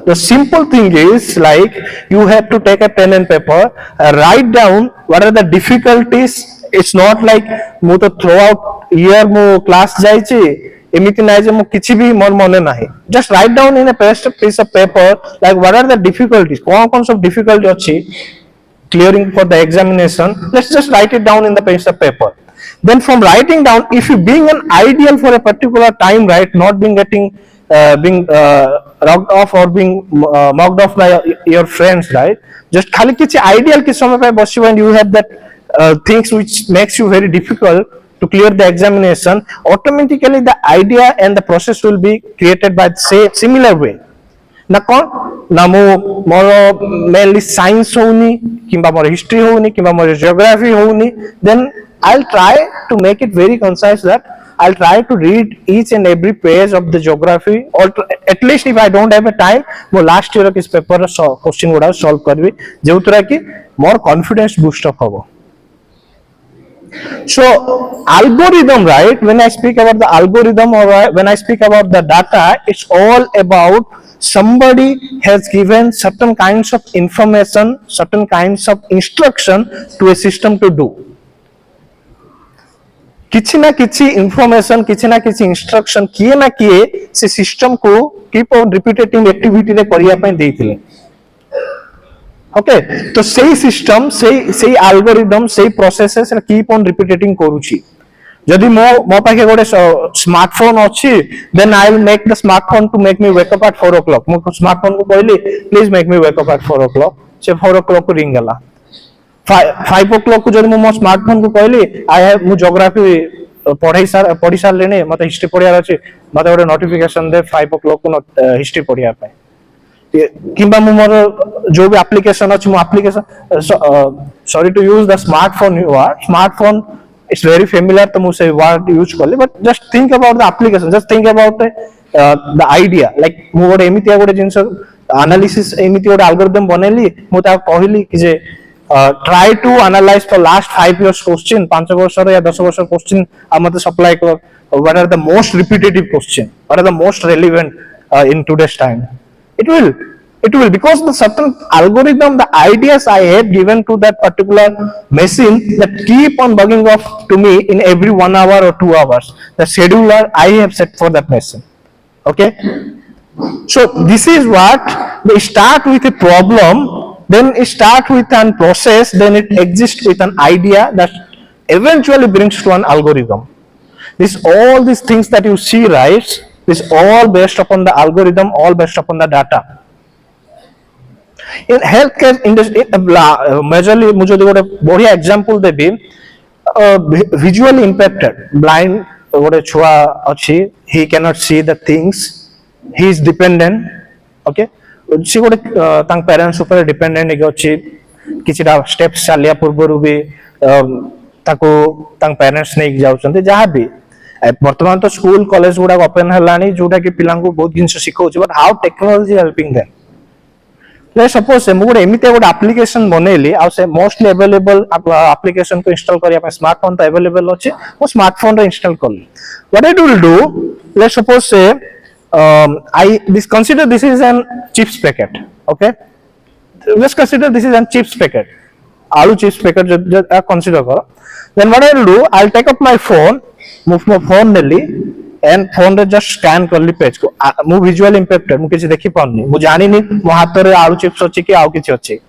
The simple thing is, like, you have to take a pen and paper, write down what are the difficulties. It's not like mu to throw out year mu class jaichi एमिति नाइ जे मु किछि भी मोर मने नाही. Just write down in a piece of paper like what are the difficulties, कौन सब difficulty अछि clearing for the examination. Let's just write it down in the piece of paper. Then from writing down, if you being an ideal for a particular time, right, not being getting rubbed off or being mocked off by your friends, right, just खाली किछि ideal किस समय पे बसिबो and you have that things which makes you very difficult to clear the examination, automatically the idea and the process will be created by the similar way. ना कौन ना मोर mainly science होनी किंबा मोर history होनी किंबा मोर geography होनी, then I'll try to make it very concise that I'll try to read each and every page of the geography, or at least if I don't have a time, mo last year किस paper question गुड़ा solve करबी जो तरह की more confidence boost up होगा. So algorithm, right, when I speak about the algorithm or when I speak about the data, it's all about somebody has given certain kinds of information, certain kinds of instruction to a system to do. किछि ना किछि information, किछि ना किछि instruction किए ना किए से system को keep on repetitive activity रे करिया ପାଇଁ ଦେଇଥିଲେ. Okay, तो सेही system सेही algorithm सेही processes रे keep on repeating करूची. जदि मो पाखे गोटे स्मार्टफोन अछि, then I will make the smartphone to make me wake up at 4 o'clock. मो स्मार्टफोन को कहली please make me wake up at 4 o'clock. से 4 o'clock को रिंग गला. 5 o'clock को जदि मो स्मार्टफोन को कहली I have मु ज्योग्राफी पढ़ी सार लेने मते हिस्ट्री पढ़ियार अछि, मते गोटे नोटिफिकेशन दे 5 o'clock को हिस्ट्री पढ़िया पे किंबा मु मोर जो भी एप्लीकेशन अछि मु application sorry to use the smartphone. You are smartphone, it's very familiar to mu say word use करले, but just think about the application, just think about the idea. Like mu गोटे एमितिया गोटे जिंस analysis एमिति गोटे algorithm बनेली, मु ता कहली कि जे try to analyze for last 5 years question, 5 वर्षर या 10 वर्षर question आ मते supply कर what are the most repetitive question, what are the most relevant in today's time. It will because the certain algorithm, the ideas I have given to that particular machine that keep on bugging off to me in every 1 hour or 2 hours, the scheduler I have set for that machine. Okay, so this is what they start with a problem, then it start with an process, then it exists with an idea that eventually brings to an algorithm. All these things that you see, right, this all based upon the algorithm, all based upon the data. In healthcare industry, majorly मुझे गोटे बढ़िया example देबी, visually impacted, blind गोटे छुआ अच्छी, he cannot see the things, he is dependent, okay, सी गोटे तांग parents ऊपर dependent एक अच्छी, किछिटा steps चालिया पूर्वरु भी ताको तांग parents ने एक जाउचंते जहाँ भी वर्तमान तो स्कूल कॉलेज गुड़ा ओपन हलानी जोटा कि पिलांको बहुत जिंस सिखाउची, but how technology helping them. Let's suppose से मुगुडे एमिते गोटे एप्लीकेशन बनेली आ से मोस्टली अवेलेबल एप्लीकेशन को इंस्टॉल करिया पे स्मार्टफोन तो अवेलेबल अछि, वो स्मार्टफोन रे इंस्टॉल करली. What it will do, let's suppose say consider this is an chips packet. Okay, let's consider this is an chips packet, आलू chips packet just consider करो. Then what I will do, I'll take up my phone, move my phone नेली and phone रे just scan करली page को. मु visual impacted, मु किछि देखि पाउनी, मु जानि नि मो हाथ रे आलू चिप्स अछि कि आउ किछि अछि,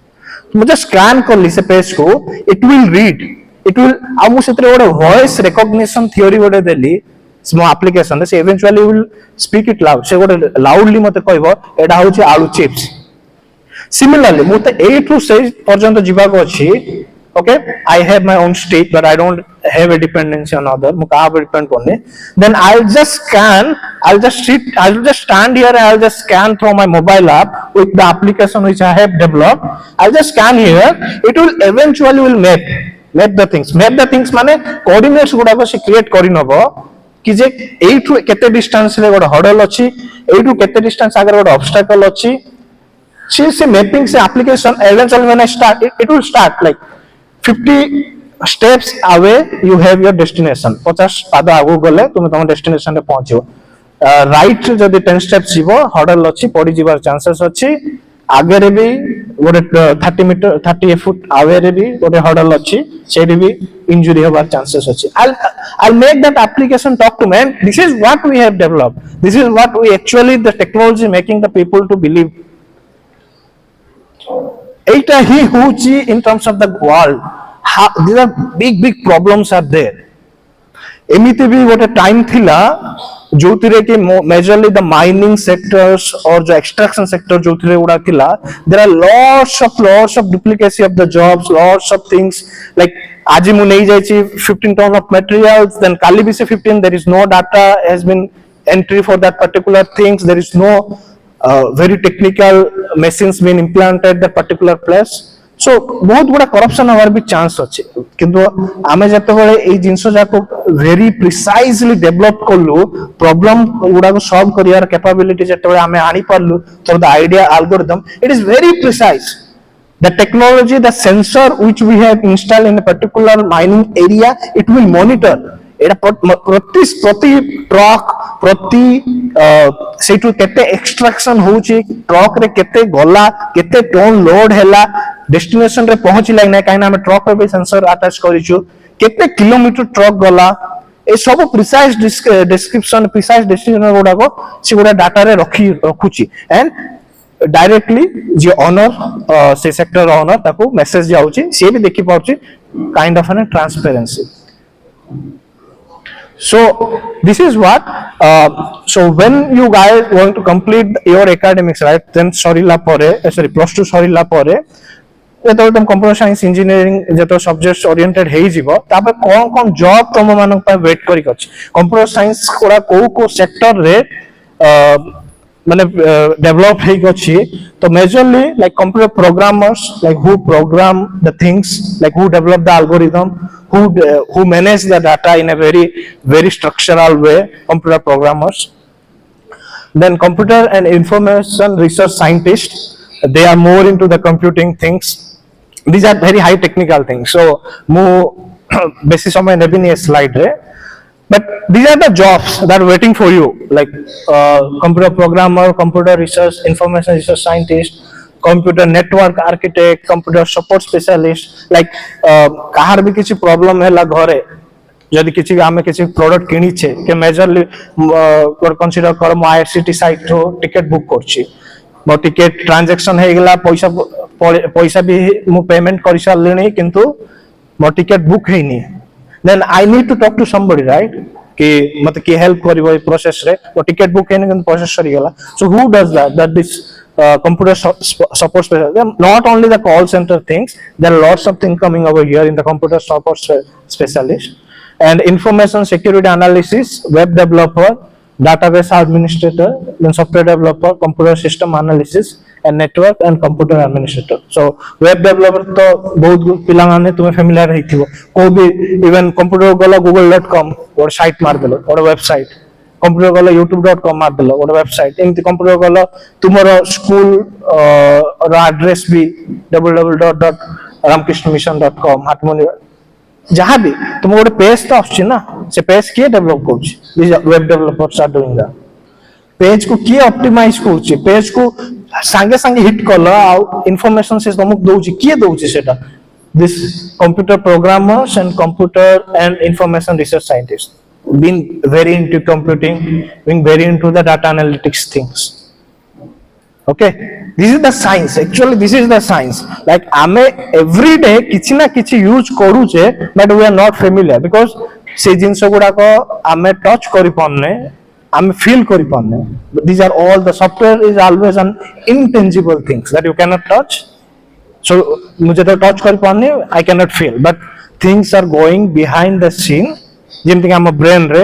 मु just scan करली से पेज को. It will read, it will आ मु सेतरे गोटे voice recognition theory गोटे देली स्मॉल एप्लीकेशन से eventually will speak it loud, से गोटे loudly मते कहबो एडा होछि आलू चिप्स. Similarly मु त A to C पर्यंत जिबा को अछि, Okay, I have my own state, but I don't have a dependency on other. Depend on it. Then I'll just scan. I'll just stand here and I'll just scan through my mobile app with the application which I have developed. I'll just scan here. It will eventually will map the things. Map the things माने coordinates गुड़ाको से create करी नबो कि जे एठू केते distance रे गोटे hurdle अछि, एठू केते distance Agar गोटे obstacle अछि. से mapping से application eventually when I start, it will start like 50 steps away you have your destination. 50 पाद आगु गले तुम तम destination रे पहुंचो. Right जदि 10 steps जीवो hurdle अछि पड़ी जीवार chances अछि. आगे रे भी गोटे 30 foot away रे भी गोटे hurdle अछि सेठी भी injury होबार chances अछि. I'll make that application talk to man. This is what we have developed. This is what we actually the technology making the people to believe. Eta he huge in terms of the world. These are big problems are there. एमिति भी गोटे time थिला जोथिरे कि majorly the mining sectors और जो extraction sector जोथिरे उडा थिला there are lots of duplicacy of the jobs, lots of things like आज मु नहीं जाई छी 15 टन ऑफ मटेरियल्स देन काली भी से 15 there is no data has been entry for that particular things, there is no very technical machines being implanted that particular place. So बहुत गुड़ा corruption हमार भी chance अच्छे. किंतु आमे जब बड़े ये जिनसो जाको very precisely develop कर लो problem गुड़ा को solve करियर capability जब बड़े आमे आनी पर लो तो the idea algorithm it is very precise. The technology, the sensor which we have installed in a particular mining area, it will monitor. एटा प्रति ट्रक प्रति सेठू केते एक्सट्रैक्शन होची ट्रक रे केते गला केते टन लोड हैला डेस्टिनेशन रे पहुंचला नै काइना हम ट्रक रे भी सेंसर अटैच करिछु केते किलोमीटर ट्रक गला ए सब प्रिसाइज डिस्क्रिप्शन प्रिसाइज डेस्टिनेशन गुडा को से गुडा डाटा रे रखुची एंड डायरेक्टली जे ओनर से सेक्टर ओनर ताको मेसेज जाउची से भी देखि पाउची kind of an transparency. So this is what so when you guys want to complete your academics, right, then plus 2 sorila pore जेतो तुम कंप्यूटर साइंस इंजीनियरिंग जेतो सब्जेक्ट्स ओरिएंटेड हे जीवो तापर कोन जॉब तुम मानन पर वेट करी कछ कंप्यूटर साइंस कोरा को सेक्टर रे माने डेवलप हे गछि तो majorly like computer programmers like who program the things like who develop the algorithm who manage the data in a very structural way, computer programmers. Then computer and information research scientists, they are more into the computing things. These are very high technical things. So mu basis of my nebini slide re, but these are the jobs that are waiting for you, like computer programmer, computer research, information research scientist, computer network architect, computer support specialist. Like कहार भी किसी problem है ला घरे जदि किसी आमे किसी product किनी छे के मेजरली कंसीडर कर मो आईआरसीटी साइट रो टिकट बुक करछि मो टिकट ट्रांजैक्शन हे गेला पैसा भी मु पेमेंट कर सारलेनी किंतु मो टिकट बुक हेनी then I need to talk to somebody right कि मते की हेल्प करबो ए प्रोसेस रे मो टिकट बुक हेनी किंतु प्रोसेस सरी गेला so who does that this computer support specialist. Not only the call center things, there are lots of things coming over here in the computer support specialist and information security analysis, web developer, database administrator, then software developer, computer system analysis and network and computer administrator. So web developer तो बहुत पिला माने तुम्हें familiar रही थी वो कोई भी even computer गला google.com और site मार देलो और website कंप्यूटर गला youtube.com मार देलो और वेबसाइट एमती कंप्यूटर गला तुमरो स्कूल और एड्रेस भी www.ramkrishnamission.com हाटमोनी जहां भी तुम गोटे पेज तो आछी ना से पेज के डेवलप करछि web developers are doing that page को के ऑप्टिमाइज करछि पेज को संगे संगे हिट करलो आ इंफॉर्मेशन से तुमक दोछि के दोछि सेटा this computer programmers and computer and information research scientist been very into computing, being very into the data analytics things. Okay, this is the science. Actually, this is the science. Like ame every day kichi na kichi use करू जे, but we are not familiar because से जिनस गुड़ा को ame touch करी पाने, ame feel करी पाने. These are all the software is always an intangible things that you cannot touch, So मुझे तो टच कर पाने I cannot feel, but things are going behind the scene. जेमती कि हम ब्रेन रे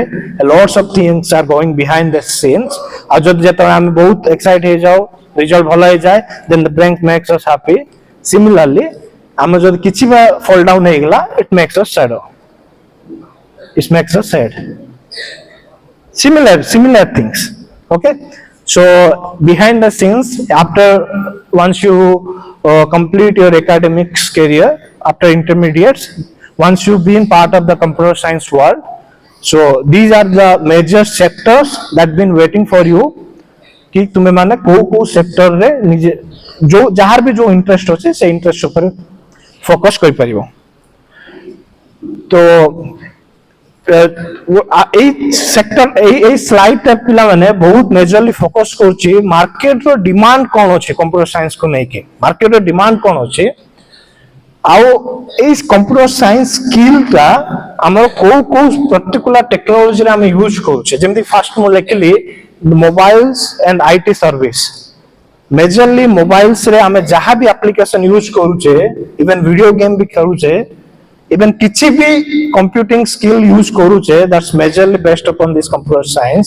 lots of things are going behind the scenes. और जब जब हम बहुत एक्साइट हो जाओ, रिजल्ट भला हो जाए, then the brain makes us happy. Similarly, हम जब किसी बार fall down नहीं गला, it makes us sad. It makes us sad. Similar things. Okay. So behind the scenes, after once you complete your academics career, after intermediates, once you've been part of the computer science world, so these are the major sectors that been waiting for you कि तुम्हें माने को sector रे निजे जो जहार भी जो इंटरेस्ट होचे से इंटरेस्ट ऊपर फोकस कर परिबो तो এই সেক্টর এই স্লাইড পিলা মানে বহুত মেজরলি ফোকস করছি মার্কেট র ডিমান্ড কোন আছে কম্পিউটার সায়েন্স কো নেকি মার্কেট র ডিমান্ড কোন আছে আও এই কম্পিউটার সায়েন্স স্কিলটা আমরা কো পার্টিকুলার টেকনোলজি রে আমি ইউজ করছে যেমনি ফার্স্ট মু লেখলি mobiles and IT service majorly mobiles রে আমি যাহা भी एप्लीकेशन यूज करूचे इवन वीडियो गेम भी खेलुचे इवन किसी भी कंप्यूटिंग स्किल यूज करूचे that's majorly based upon this computer science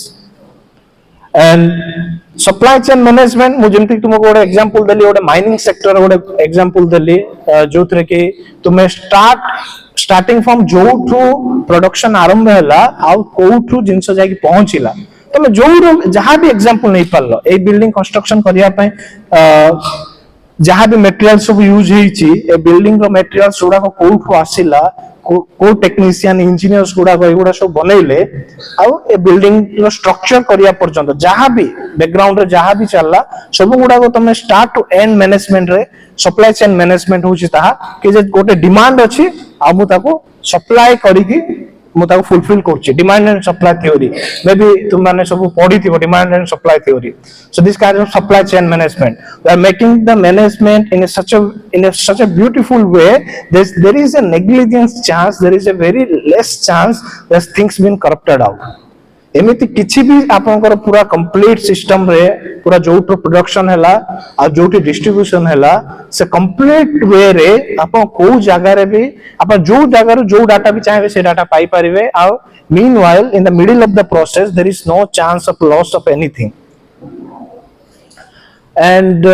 and supply chain management मु जेमति तुमको गोटे एग्जांपल देली गोटे माइनिंग सेक्टर गोटे एग्जांपल देली जोथरे कि तुमे स्टार्टिंग फ्रॉम जोठू प्रोडक्शन आरंभ हैला आ कोठू जिंस जाकी पहुंचिला तमे जो जहां भी एग्जांपल नहीं पालो ए बिल्डिंग कंस्ट्रक्शन करिया पे जहां भी मटेरियल सब यूज हेची ए बिल्डिंग रो मटेरियल्स गुडा को कोठू आसिला को टेक्नीशियन इंजीनियर्स गुडा को एगुडा सब बनैले आ ए बिल्डिंग रो स्ट्रक्चर करिया पर्यंत जहां भी बैकग्राउंड रे जहां भी चलला सब गुडा को तमे स्टार्ट टू एंड मैनेजमेंट रे सप्लाई चेन मैनेजमेंट होची ताहा कि जे गोटे डिमांड अछि आ मु ताको सप्लाई करिकी मुताबिक फुलफिल करछि demand and supply theory maybe तुम माने सब पढ़ी थी demand and supply theory so this kind of supply chain management we are making the management in such a beautiful way there is a negligence chance there is a very less chance that things been corrupted out एमिति किछि भी आपनकर पूरा complete system रे पूरा जोट production हैला आ जोटी distribution हैला से कंप्लीट वे रे आपन को जगह रे भी आपन जो जगह रे जो डाटा भी चाहे से डाटा पाई परिवे आ meanwhile in the middle of the process there is no chance of loss of anything and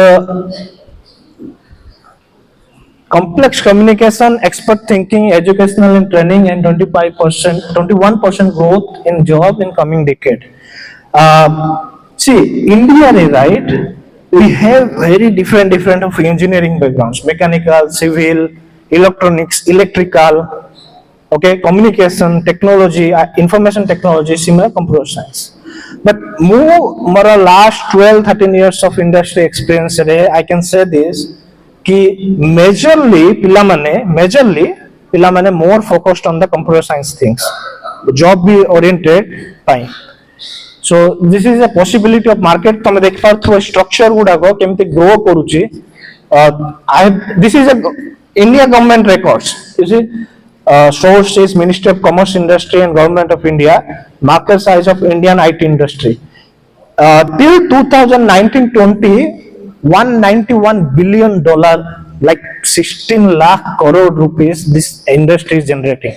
complex communication, expert thinking, educational and training, and 21% growth in job in coming decade. See, India, right? We have very different of engineering backgrounds: mechanical, civil, electronics, electrical, okay, communication, technology, information technology, similar computer science. But more last 12-13 years of industry experience, I can say this. कि majorly पिला माने more focused on the computer science things job भी oriented पाई so this is a possibility of market तुम देख पारथो structure गुडा को केमती ग्रो करूची आई this is a India government records you see source is ministry of commerce industry and government of India market size of Indian IT industry till 2019-20 $191 billion, like 16 lakh crore rupees this industry is generating.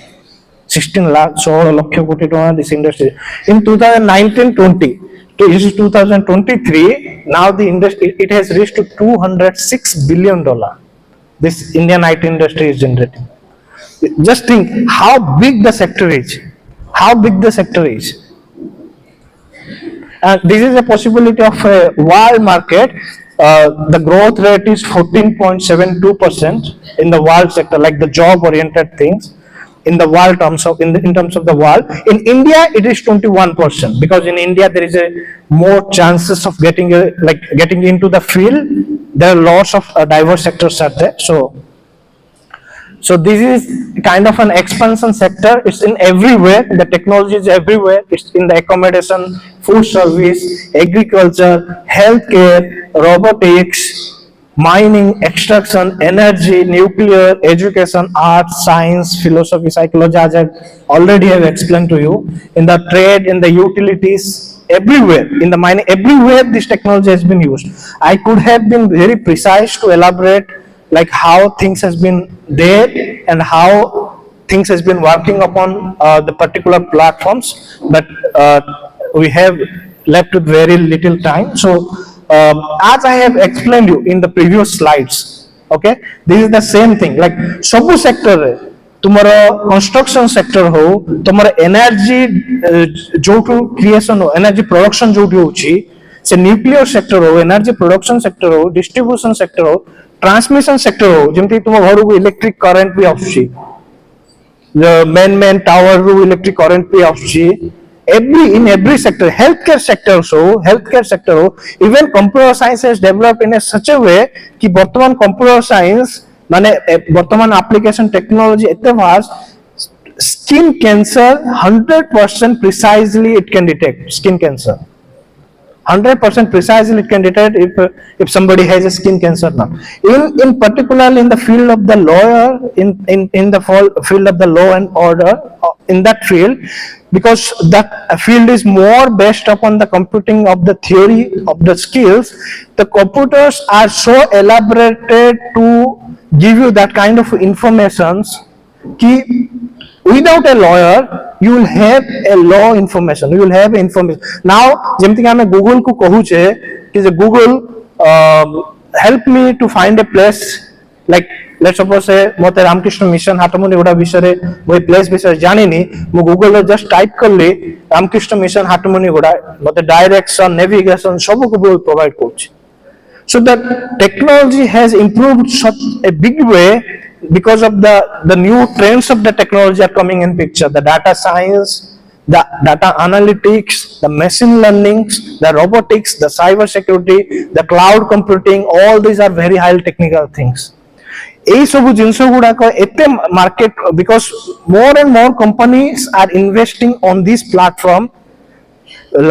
16 lakh, 16 lakh koti toka this industry. In 2019-20 to 2023, now the industry, it has reached to $206 billion. This Indian IT industry is generating. Just think how big the sector is. How big the sector is. This is a possibility of a world market. The growth rate is 14.72% in the world sector, like the job oriented things in the world terms of in terms of the world. In India it is 21% because in India there is a more chances of getting into the field. There are lots of diverse sectors are there, so this is kind of an expansion sector. It's in everywhere. The technology is everywhere. It's in the accommodation, food service, agriculture, healthcare, robotics, mining, extraction, energy, nuclear, education, art, science, philosophy, psychology, as I already have explained to you. In the trade, in the utilities, everywhere, in the mining, everywhere this technology has been used. I could have been very precise to elaborate like how things has been there and how things has been working upon the particular platforms, but we have left with very little time. So as I have explained you in the previous slides, okay, this is the same thing, like ସବୁ sector रे तुमर construction sector हो, तुमर energy जो creation हो, energy production जो होची, से न्यूक्लियर सेक्टर हो, एनर्जी प्रोडक्शन सेक्टर हो, डिस्ट्रीब्यूशन सेक्टर हो, ट्रांसमिशन सेक्टर हो, जेमती तुम घर को इलेक्ट्रिक करंट भी आउची, मेन टावर रू इलेक्ट्रिक करंट भी आउची, in every sector, healthcare sector हो, even computer science has developed in a such a way कि वर्तमान computer science माने वर्तमान application technology इतने vast, skin cancer 100% precisely it can detect skin cancer. 100% precisely it can detect if somebody has a skin cancer now. In particular in the field of the lawyer, in the field of the law and order, in that field, because that field is more based upon the computing of the theory of the skills, the computers are so elaborated to give you that kind of informations ki without a lawyer you will have a law information, you will have information. Now jemti ki ame Google ku kahu che ki Google help me to find a place, like let's suppose say mote Ramakrishna mission hatamuni goda bishare moi place bishare janini, mu Google re just type karli Ramakrishna mission hatamuni goda mote direction navigation sabu Google provide korchi. So the technology has improved such a big way because of the new trends of the technology are coming in picture, the data science, the data analytics, the machine learning, the robotics, the cyber security, the cloud computing, all these are very high technical things. এই সবু জিনিস গুড়াক এতে market, because more and more companies are investing on this platform,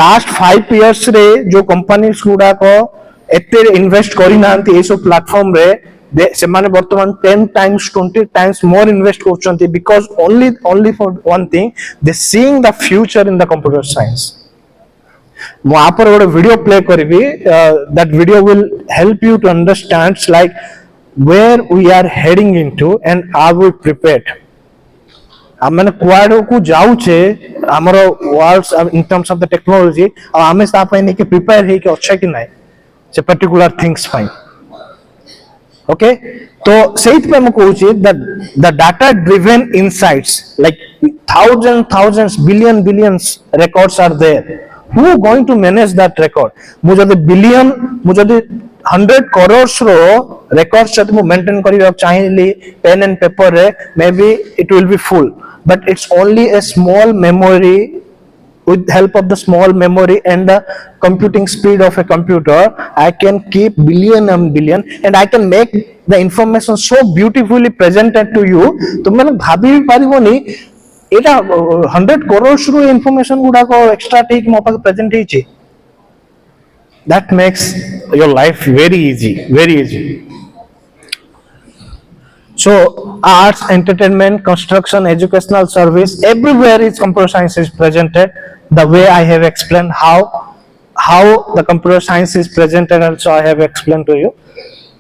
last 5 years রে जो companies गुड़ाक एते invest करी नांती ए सब प्लेटफॉर्म रे, ସେମାନେ ବର୍ତ୍ତମାନ 10 times 20 times more invest କରୁଛନ୍ତି, because only for one thing, they seeing the future in the computer science. ମୁଁ आ पर ଗୋଟେ ଭିଡିଓ ପ୍ଲେ କରିବି, that video will help you to understand like where we are heading into and are we prepared. आमे कुआडो को जाउछे हमरो world's in terms of the technology, और आमे सा ପାଇଁ ने के प्रिपेयर हे के अच्छा कि नाही से पर्टिकुलर थिंग्स फाइन. Okay, तो सेहित पे मैं कहूँ the data driven insights, like thousands billions records are there. Who going to manage that record? मुझे billion, मुझे 100 crores रो records जब मैं maintain करी अब चाहिए pen and paper रे, maybe it will be full, but it's only a small memory. With help of the small memory and the computing speed of a computer, I can keep billion and billion, and I can make the information so beautifully presented to you. तो मैंने भाभी भी पारिबोनी एटा 100 crores रो information गुडा को extra take Mopa के present ही ची. That makes your life very easy. So arts, entertainment, construction, educational service, everywhere is computer science is presented. The way I have explained how the computer science is presented, also I have explained to you.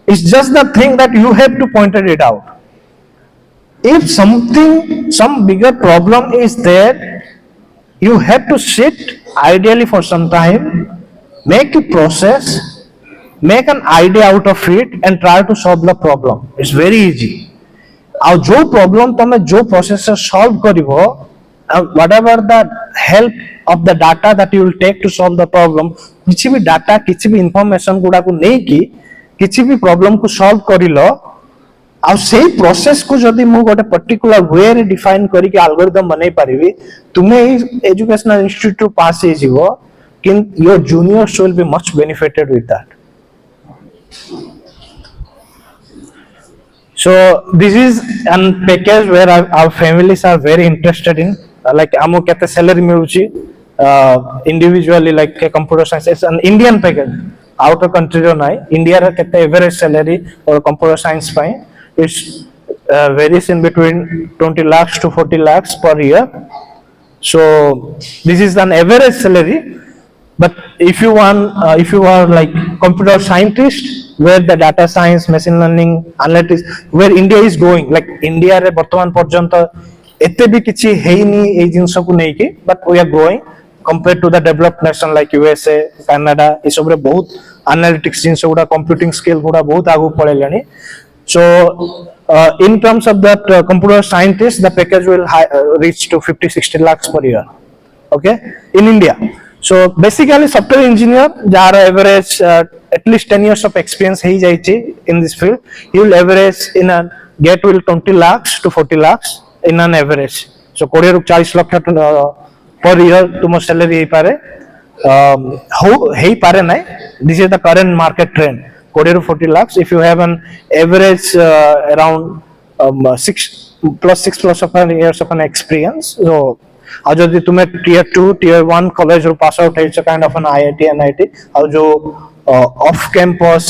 It's just the thing that you have to point it out. If some bigger problem is there, you have to sit ideally for some time, make a process, make an idea out of it and try to solve the problem. It's very easy. और जो problem तमे जो process से solve करिवो, whatever the help of the data that you will take to solve the problem, किसी भी data किसी भी information गुडा को नहीं की किसी भी प्रॉब्लम को सॉल्व करिलो, आ सेही प्रोसेस को जदी मु गोटे पर्टिकुलर वे रे डिफाइन करी के एल्गोरिथम बनै परिबी, तुमे एजुकेशनल इंस्टीट्यूट पास हे जीवो, किन your juniors will be much benefited with that. So this is an package where our families are very interested in, like amo kete salary miluchi individually, like computer science. It's an Indian package, out of country ro nai. India ra kete average salary or computer science pai, it's varies in between 20 lakhs to 40 lakhs per year. So this is an average salary. But if you are like computer scientist, where the data science, machine learning, analytics, where India is going, like India रे वर्तमान पर्यंत एते भी किछि हेइनी ए जिंस को नै कि, but we are growing compared to the developed nation like USA, Canada, ए सब रे बहुत analytics जिंस गुडा computing skill गुडा बहुत आगु पळेलानी. So in terms of that computer scientist, the package will reach to 50-60 lakhs per year. Okay, in India. So basically software engineer jar average at least 10 years of experience he jaichi in this field, he will average in a get will 20 lakhs to 40 lakhs in an average. So 20 ରୁ 40 ଲକ୍ଷ per year तुम salary ହେଇ ପାରେ, ହେଇ ପାରେ ନାହିଁ, this is the current market trend, 20 ରୁ 40 lakhs if you have an average around 6+ of an years of an experience. So और जदि तुम्हें tier 2 tier 1 कॉलेज रू पास आउट है kind of an IIT NIT और जो ऑफ कैंपस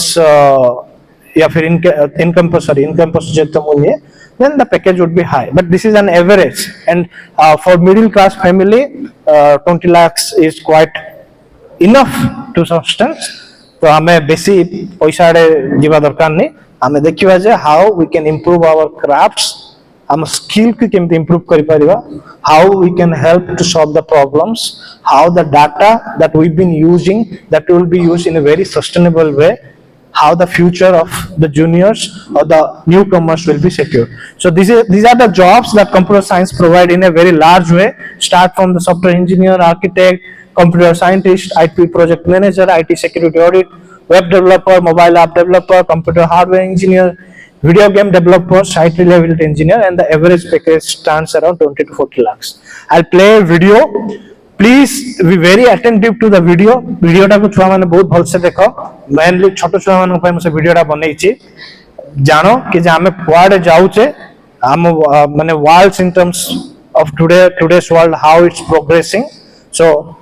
या फिर इन कैंपस जेते मुनिए, then the package would be high, but this is an average, and for middle class family 20 lakhs is quite enough to substance. तो हमें बेसी पैसा रे जीवा दरकार नहीं, हमें देखिवा जे how we can improve our crafts, हम स्किल को केमते इंप्रूव करि परिबा, how we can help to solve the problems, how the data that we've been using that will be used in a very sustainable way, how the future of the juniors or the newcomers will be secured. So these are the jobs that computer science provide in a very large way. Start from the software engineer, architect, computer scientist, IT project manager, IT security audit, web developer, mobile app developer, computer hardware engineer, video game developer, site reliability engineer, and the average package stands around 20 to 40 lakhs. I'll play a video. Please be very attentive to the video. Video टा को छुआ माने बहुत भल से देखो. Mainly छोटो छुआ माने उपाय मुझे video टा बने इची. जानो कि जामे कुआडे जाऊचे, हम माने worlds in terms of today's world, how it's progressing. So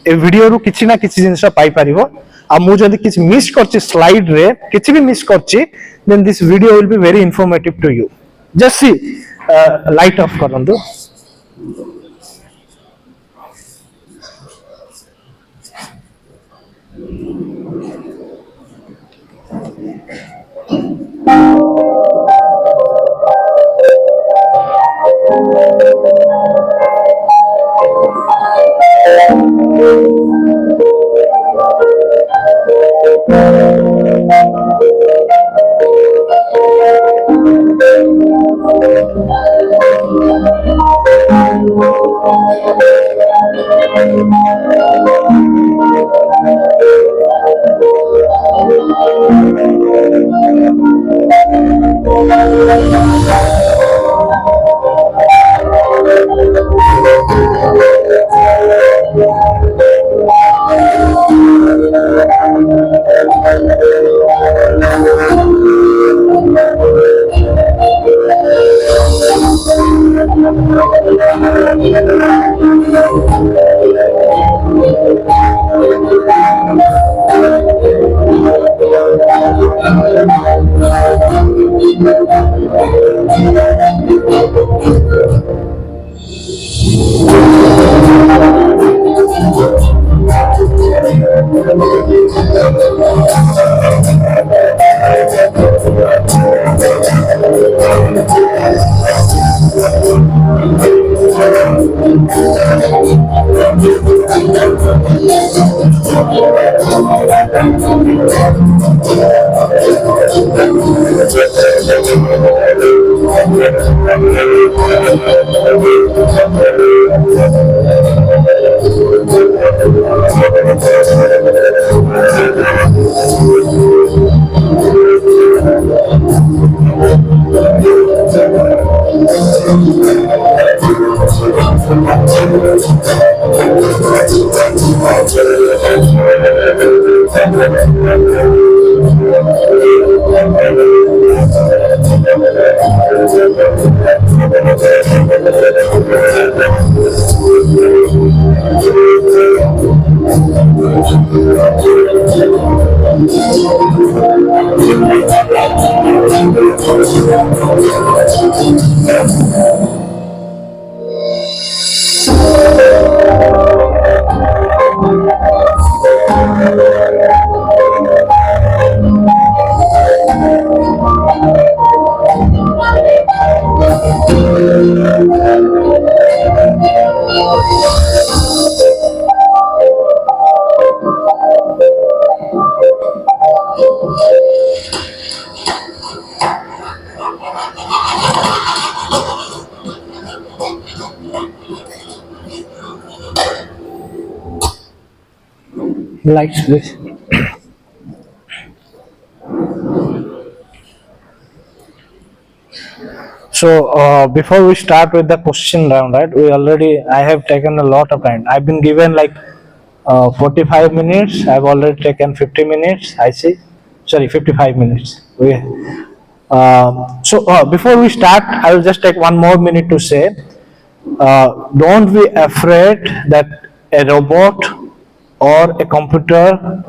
A video रू किछि ना किछि जिनिस पाई परिबो. आ मु जदि किछि मिस करछि स्लाइड रे, किछि भी मिस करछि, then this video will be very informative to you. Just see, light off करंदु. Lights, please. So before we start with the question round, right? I have taken a lot of time. I've been given like 45 minutes. I've already taken 50 minutes. I see. Sorry, 55 minutes. Before we start, I will just take one more minute to say, don't be afraid that a robot or a computer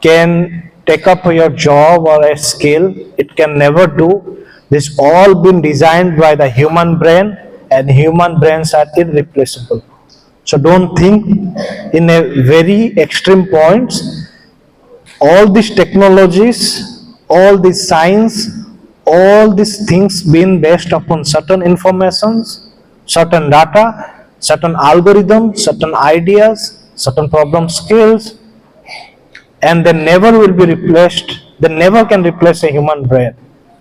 can take up your job or a skill. It can never do. This all been designed by the human brain, and human brains are irreplaceable. So don't think in a very extreme points. All these technologies, all this science, all these things being based upon certain informations, certain data, certain algorithms, certain ideas, certain problem skills, and they never will be replaced. They never can replace a human brain.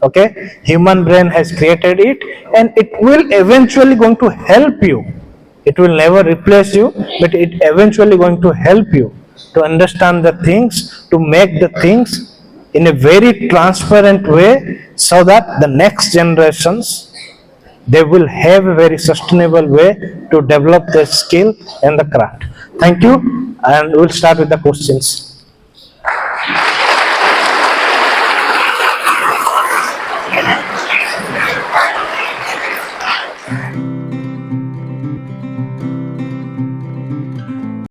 Okay, human brain has created it, and it will eventually going to help you. It will never replace you, but it eventually going to help you to understand the things, to make the things in a very transparent way, so that the next generations, they will have a very sustainable way to develop their skill and the craft. Thank you, and we'll start with the questions.